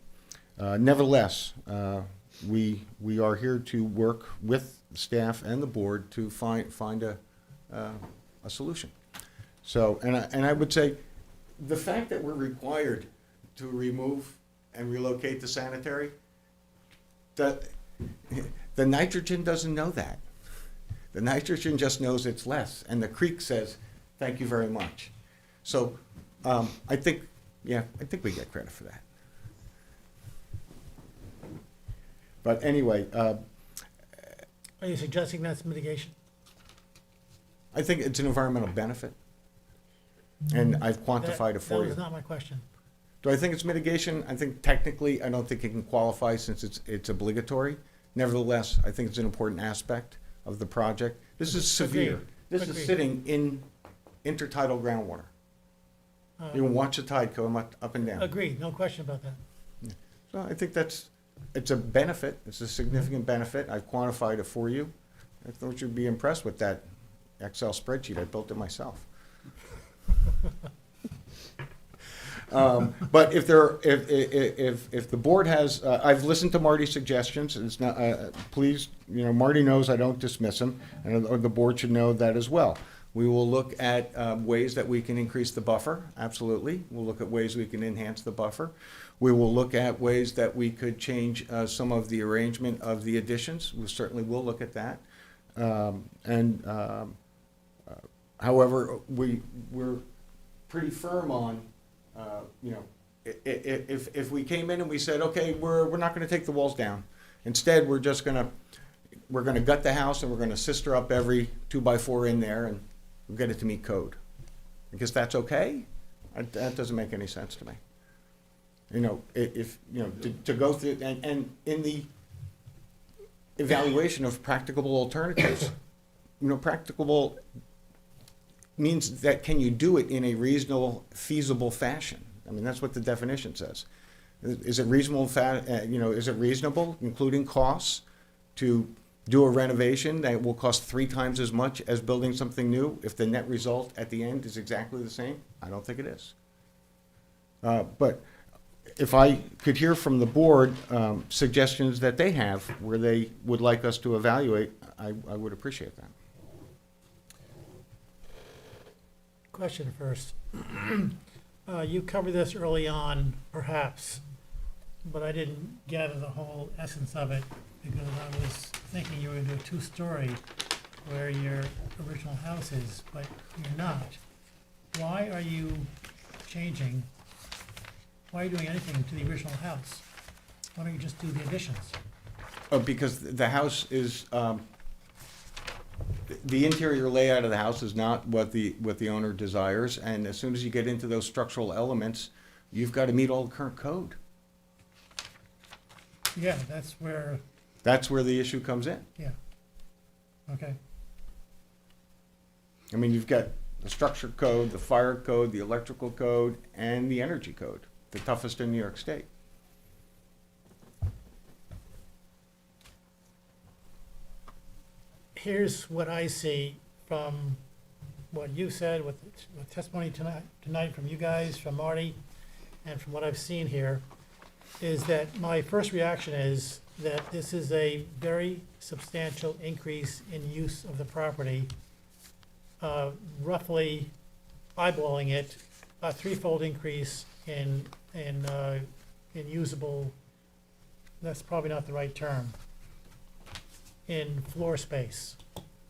Nevertheless, we are here to work with staff and the board to find a solution. So, and I would say, the fact that we're required to remove and relocate the sanitary, the nitrogen doesn't know that. The nitrogen just knows it's less, and the creek says, thank you very much. So I think we get credit for that. But anyway, Are you suggesting that's mitigation? I think it's an environmental benefit, and I've quantified it for That you. was not my question. Do I think it's mitigation? I think technically, I don't think it can qualify since it's obligatory. Nevertheless, I think it's an important aspect of the project. This is severe. Agreed. This is Agreed. sitting in intertidal groundwater. You can watch the tide come up and down. Agreed, no question about that. So I think it's a benefit. It's a significant benefit. I've quantified it for you. I thought you'd be impressed with that Excel spreadsheet. I built it myself. But if the board has, I've listened to Marty's suggestions. It's not, please, Marty knows I don't dismiss him, and the board should know that as well. We will look at ways that we can increase the buffer. Absolutely, we'll look at ways we can enhance the buffer. We will look at ways that we could change some of the arrangement of the additions. We certainly will look at that. However, we're pretty firm on. If we came in and we said, okay, we're not going to take the walls down. Instead, we're going to gut the house and we're going to sister up every 2x4 in there and we'll get it to meet code. Because that's okay. That doesn't make any sense to me. To go through and in the evaluation of practicable alternatives, practicable means that can you do it in a reasonable, feasible fashion? I mean, that's what the definition says. Is it reasonable, is it reasonable, including costs, to do a renovation that will cost 3 times as much as building something new if the net result at the end is exactly the same? I don't think it is. But if I could hear from the board suggestions that they have where they would like us to evaluate, I would appreciate that. Question first. You covered this early on, perhaps, but I didn't gather the whole essence of it because I was thinking you were going to do a 2-story where your original house is, but you're not. Why are you changing? Why are you doing anything to the original house? Why don't you just do the additions? Oh, because the house is, the interior layout of the house is not what the owner desires, and as soon as you get into those structural elements, you've got to meet all the current code. Yeah, that's where, the issue comes in. yeah. Okay. I mean, you've got the structure code, the fire code, the electrical code, and the energy code, the toughest in New York State. Here's what I see from what you said, with testimony tonight from you guys, from Marty, and from what I've seen here, is that my first reaction is that this is a very substantial increase in use of the property. Roughly eyeballing it, a threefold increase in usable, that's probably not the right term, in floor space.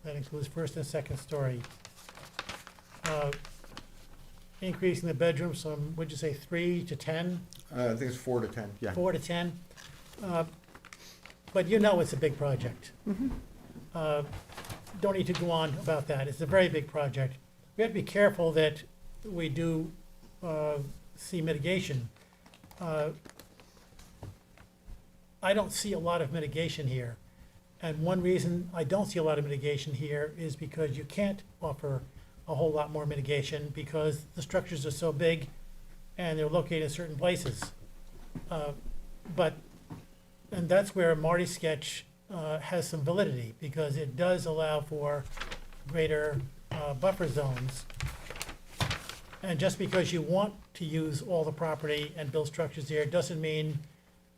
That includes first and second story. Increasing the bedrooms from, would you say, 3 to 10? I think it's 4 to 10, yeah. 4 to 10. But you know it's a big project. Don't need to go on about that. It's a very big project. We have to be careful that we do see mitigation. I don't see a lot of mitigation here. And one reason I don't see a lot of mitigation here is because you can't offer a whole lot more mitigation because the structures are so big and they're located in certain places. And that's where Marty's sketch has some validity, because it does allow for greater buffer zones. And just because you want to use all the property and build structures there, doesn't mean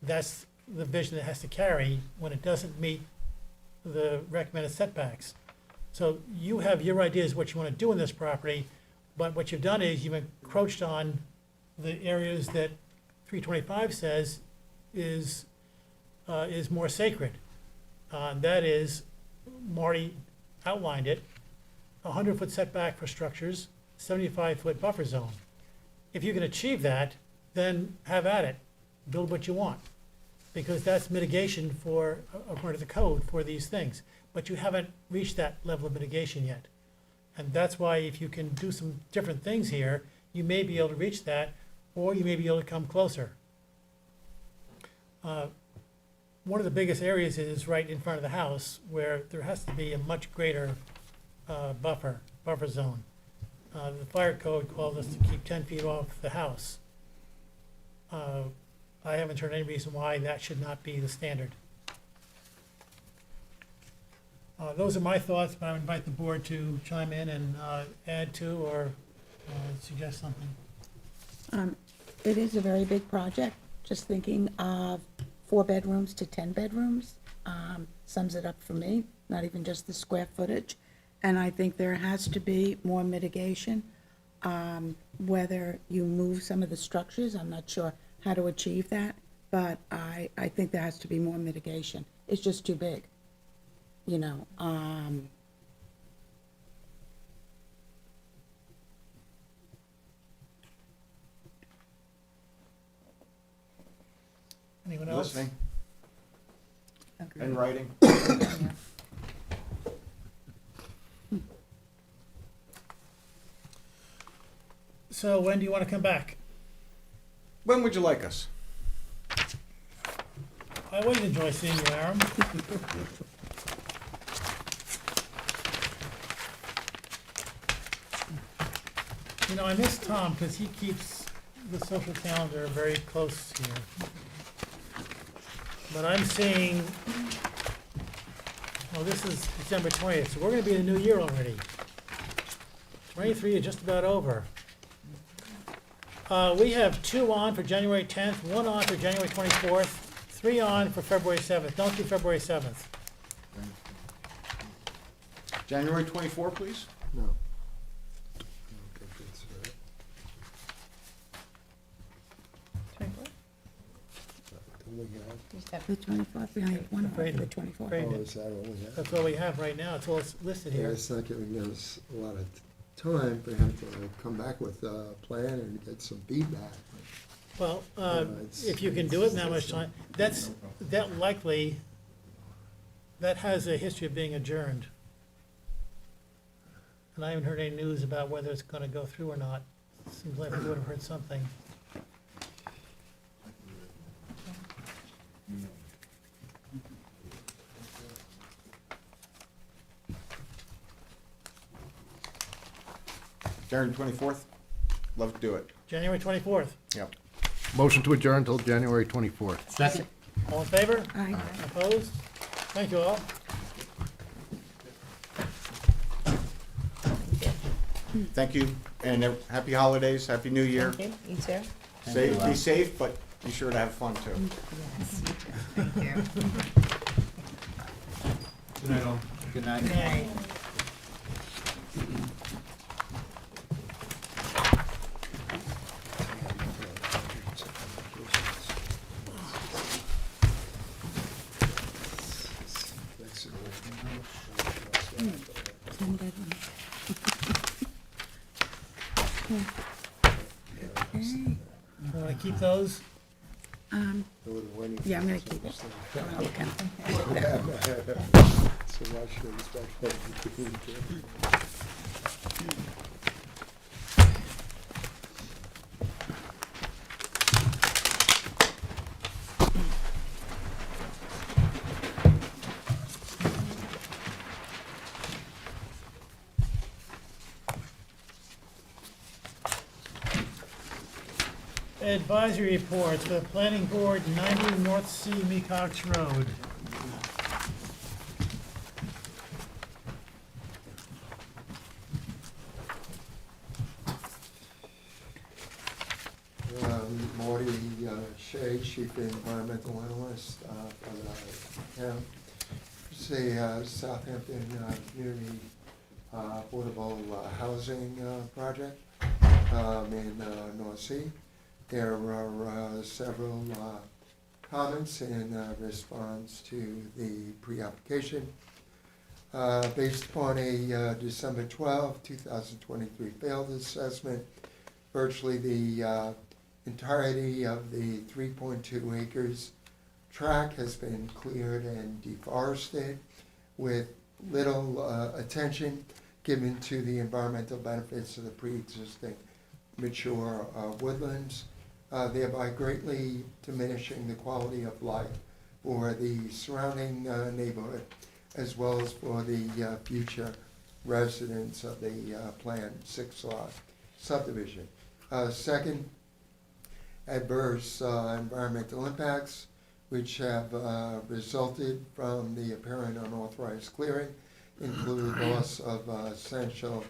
that's the vision it has to carry when it doesn't meet the recommended setbacks. So you have your ideas what you want to do in this property, but what you've done is you've encroached on the areas that 325 says is more sacred. That is, Marty outlined it, 100-foot setback for structures, 75-foot buffer zone. If you can achieve that, then have at it, build what you want, because that's mitigation for, according to the code, for these things. But you haven't reached that level of mitigation yet. And that's why if you can do some different things here, you may be able to reach that, or you may be able to come closer. One of the biggest areas is right in front of the house, where there has to be a much greater buffer zone. The fire code calls us to keep 10 feet off the house. I haven't heard any reason why that should not be the standard. Those are my thoughts, but I would invite the board to chime in and add to or suggest something. It is a very big project. Just thinking of 4 bedrooms to 10 bedrooms sums it up for me, not even just the square footage. And I think there has to be more mitigation. Whether you move some of the structures, I'm not sure how to achieve that, but I think there has to be more mitigation. It's just too big, you know. Anyone else? Listening and writing. So when do you want to come back? When would you like us? I always enjoy seeing you, Aaron. You know, I miss Tom because he keeps the social calendar very close here. But I'm seeing, oh, this is December 20th, so we're going to be in the new year already. 23 is just about over. We have 2 on for January 10th, 1 on for January 24th, 3 on for February 7th. Don't do February 7th. January 24, please? No. I don't think it's, do we have- The 24th, we only have one for the Great. 24th. Great. Oh, is that all we have? That's all we have right now. It's all listed Yeah, here. it's not giving us a lot of time for him to come back with a plan and get some feedback. Well, it's- if you can do it in that much time, that has a history of being adjourned. And I haven't heard any news about whether it's gonna go through or not. Seems like we would have heard something. January 24th? Love to do it. January 24th. Yep. Motion to adjourn until January 24th. Second. All in favor? Aye. Opposed? Thank you all. Thank you, and happy holidays, happy new year. You too. Be safe, but be sure to have fun too. Thank you. Good night, all. Good night. Nay. Okay. Want to keep those? Yeah, I'm gonna keep it. I'll look at it. So much for inspection. Advisory reports for the planning board, 90 North Sea Mecox Road. Marty Shea, Chief Environmental Analyst for the town. It's a Southampton community affordable housing project in North Sea. There are several comments in response to the pre-application. Based upon a December 12, 2023 field assessment, virtually the entirety of the 3.2 acres tract has been cleared and deforested with little attention given to the environmental benefits of the pre-existing mature woodlands, thereby greatly diminishing the quality of life for the surrounding neighborhood as well as for the future residents of the planned 6-lot subdivision. Second, adverse environmental impacts which have resulted from the apparent unauthorized clearing include loss of essential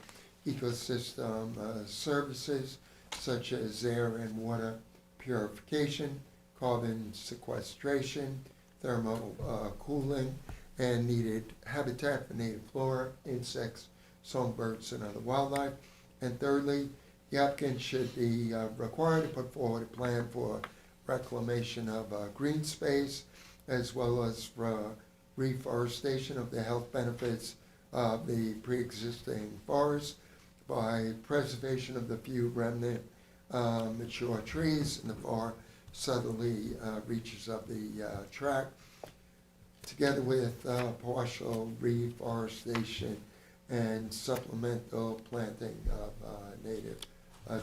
ecosystem services such as air and water purification, carbon sequestration, thermal cooling, and needed habitat for native flora, insects, songbirds, and other wildlife. And thirdly, the applicant should be required to put forward a plan for reclamation of green space as well as for reforestation of the health benefits of the pre-existing forest by preservation of the few remnant mature trees in the far southerly reaches of the tract, together with partial reforestation and supplemental planting of native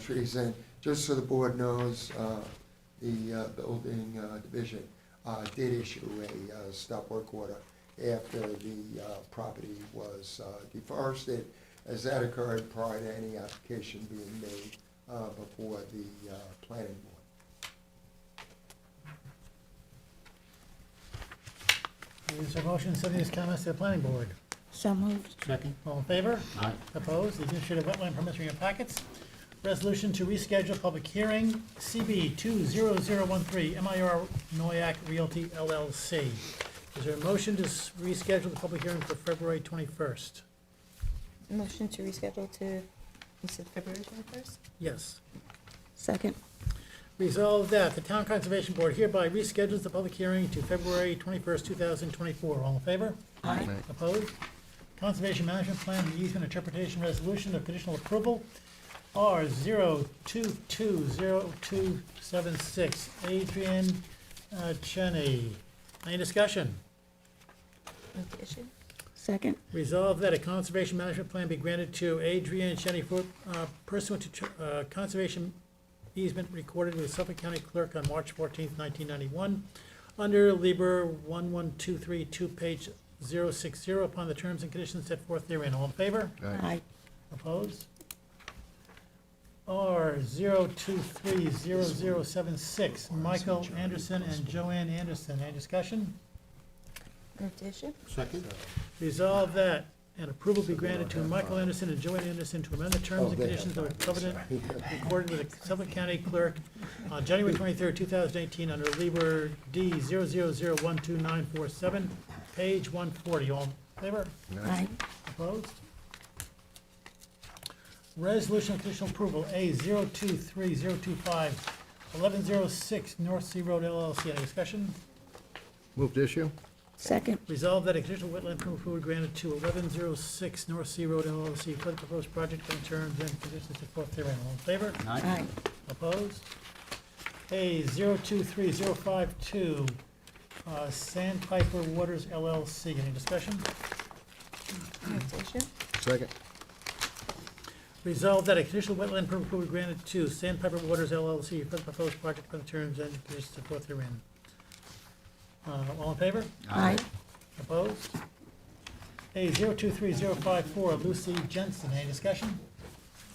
trees. And just so the board knows, the building division did issue a stop work order after the property was deforested, as that occurred prior to any application being made before the planning board. Is there a motion sending these comments to the planning board? So moved. Second. All in favor? Aye. Opposed? These issued a wetland permits in your packets. Resolution to reschedule public hearing, CB 20013, MIR Noyak Realty LLC. Is there a motion to reschedule the public hearing for February 21st? Motion to reschedule to, you said February 21st? Yes. Second. Resolved that the Town Conservation Board hereby reschedules the public hearing to February 21st, 2024. All in favor? Aye. Opposed? Conservation Management Plan and Easement Interpretation Resolution of Conditional Approval, R02200276, Adrian Cheney. Any discussion? Move to issue? Second. Resolved that a conservation management plan be granted to Adrian Cheney pursuant to conservation easement recorded with Suffolk County Clerk on March 14th, 1991, under Liber 11232, page 060, upon the terms and conditions set forth therein. All in favor? Aye. Opposed? R02300076, Michael Anderson and Joanne Anderson. Any discussion? Move to issue? Second? Resolve that an approval be granted to Michael Anderson and Joanne Anderson to amend the terms and conditions of a covenant recorded with the Suffolk County Clerk on January 23rd, 2018, under Liber D 000129447, page 140. All in favor? Aye. Opposed? Resolution of conditional approval, A 023025, 1106 North Sea Road LLC. Any discussion? Move to issue? Second. Resolved that a conditional wetland permit approval granted to 1106 North Sea Road LLC for the proposed project on terms and conditions set forth therein. All in favor? Aye. Opposed? A 023052, Sandpiper Waters LLC. Any discussion? Move to issue. Second. Resolved that a conditional wetland permit approval granted to Sandpiper Waters LLC for the proposed project on terms and conditions set forth herein. All in favor? Aye. Opposed? A 023054, Lucy Jensen. Any discussion?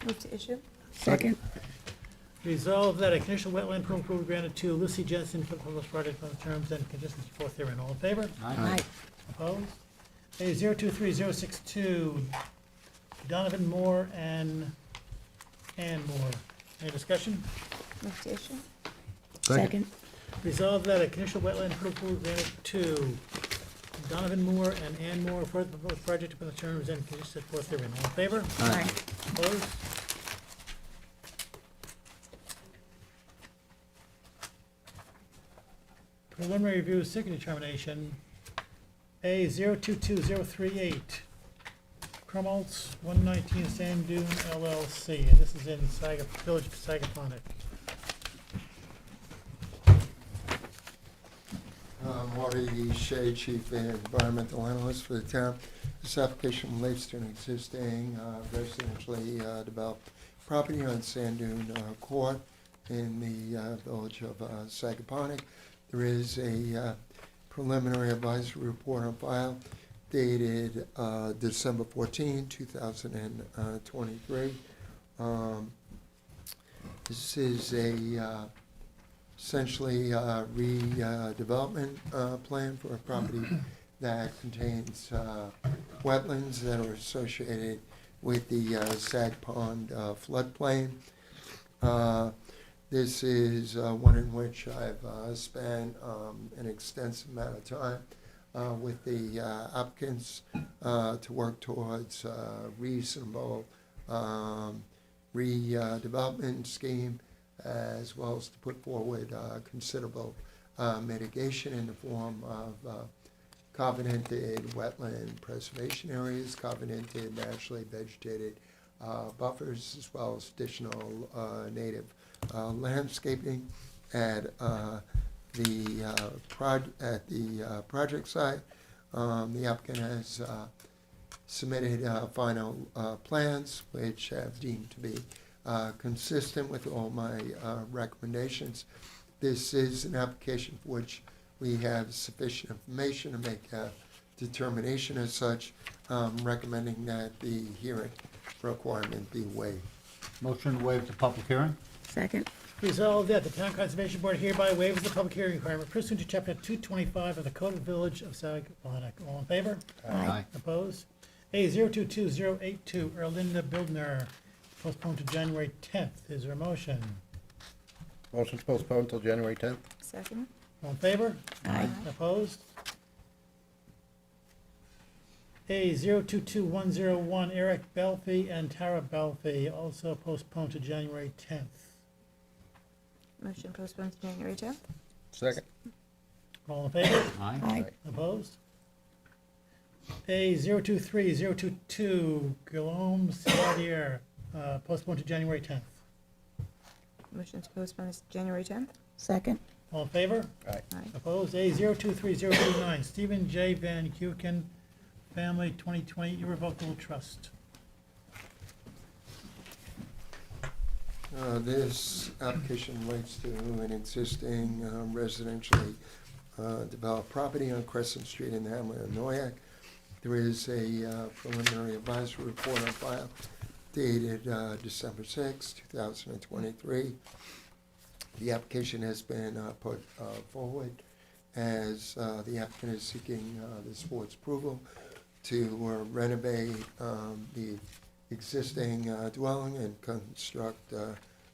Move to issue. Second. Resolved that a conditional wetland permit approval granted to Lucy Jensen for the proposed project on terms and conditions set forth herein. All in favor? Aye. Opposed? A 023062, Donovan Moore and Ann Moore. Any discussion? Move to issue. Second. Resolved that a conditional wetland approval granted to Donovan Moore and Ann Moore for the proposed project upon the terms and conditions set forth therein. All in favor? Aye. Opposed? Preliminary review second determination, A 022038, Crumholtz 119 Sand Dune LLC. And this is in Village of Sagaponic. Marty Shea, Chief Environmental Analyst for the town. This application relates to an existing residentially developed property on Sand Dune Court in the village of Sagaponic. There is a preliminary advisory report on file dated December 14, 2023. This is a essentially redevelopment plan for a property that contains wetlands that are associated with the Sag Pond floodplain. This is one in which I've spent an extensive amount of time with the applicants to work towards a reasonable redevelopment scheme, as well as to put forward considerable mitigation in the form of covenanted wetland preservation areas, covenanted naturally vegetated buffers, as well as additional native landscaping at the project site. The applicant has submitted final plans, which have deemed to be consistent with all my recommendations. This is an application for which we have sufficient information to make a determination as such, recommending that the hearing requirement be waived. Motion to waive the public hearing? Second. Resolved that the Town Conservation Board hereby waives the public hearing requirement pursuant to Chapter 225 of the Code of the Village of Sagaponic. All in favor? Aye. Opposed? A 022082, Erlinda Bildner, postponed to January 10th. Is there a motion? Motion to postpone until January 10th? Second. All in favor? Aye. Opposed? A 022101, Eric Belfi and Tara Belfi, also postponed to January 10th. Motion postponed to January 10th. Second. All in favor? Aye. Aye. Opposed? A 023022, Guillaume Saladier, postponed to January 10th. Motion to postpone to January 10th. Second. All in favor? Aye. Opposed? A 023029, Stephen J. Van Kuken, Family 2020 Irrevocable Trust. This application relates to an existing residentially developed property on Crescent Street in the hamlet of Noyak. There is a preliminary advisory report on file dated December 6, 2023. The application has been put forward as the applicant is seeking this board's approval to renovate the existing dwelling and construct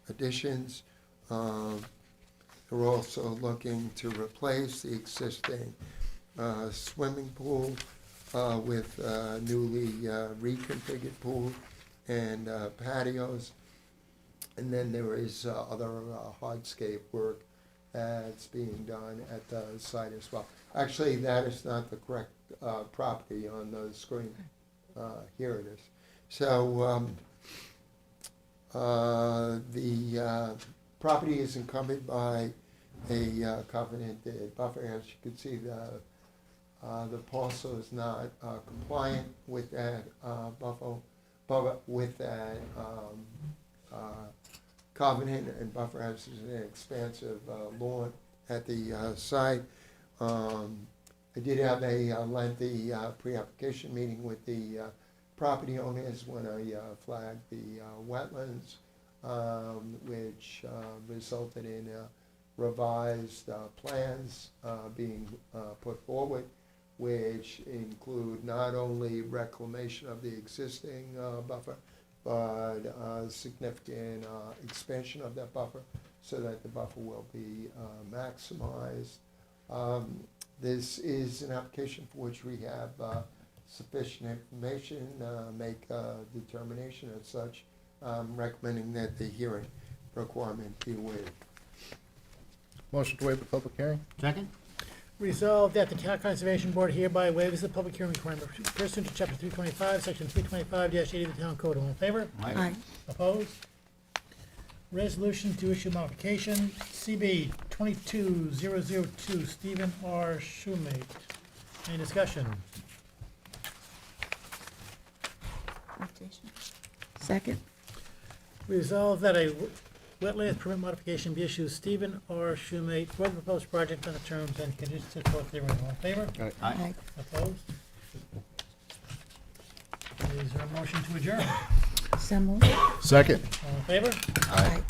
additions. They're also looking to replace the existing swimming pool with a newly reconfigured pool and patios. And then there is other hardscape work that's being done at the site as well. Actually, that is not the correct property on the screen. Here it is. So the property is encumbered by a covenanted buffer. As you can see, the parcel is not compliant with that with that covenant, and buffer has an expansive lawn at the site. I did have a lengthy pre-application meeting with the property owners when I flagged the wetlands, which resulted in revised plans being put forward, which include not only reclamation of the existing buffer, but significant expansion of that buffer so that the buffer will be maximized. This is an application for which we have sufficient information, make a determination as such, recommending that the hearing requirement be waived. Motion to waive the public hearing? Second? Resolved that the Town Conservation Board hereby waives the public hearing requirement pursuant to Chapter 325, Section 325-80 of the Town Code. All in favor? Aye. Opposed? Resolution to issue modification, CB 22002, Stephen R. Shoemate. Any discussion? Invitation. Second? Resolved that a wetlands permit modification be issued Stephen R. Shoemate for the proposed project on the terms and conditions set forth therein. All in favor? Aye. Opposed? Is there a motion to adjourn? So moved. Second. All in favor? Aye.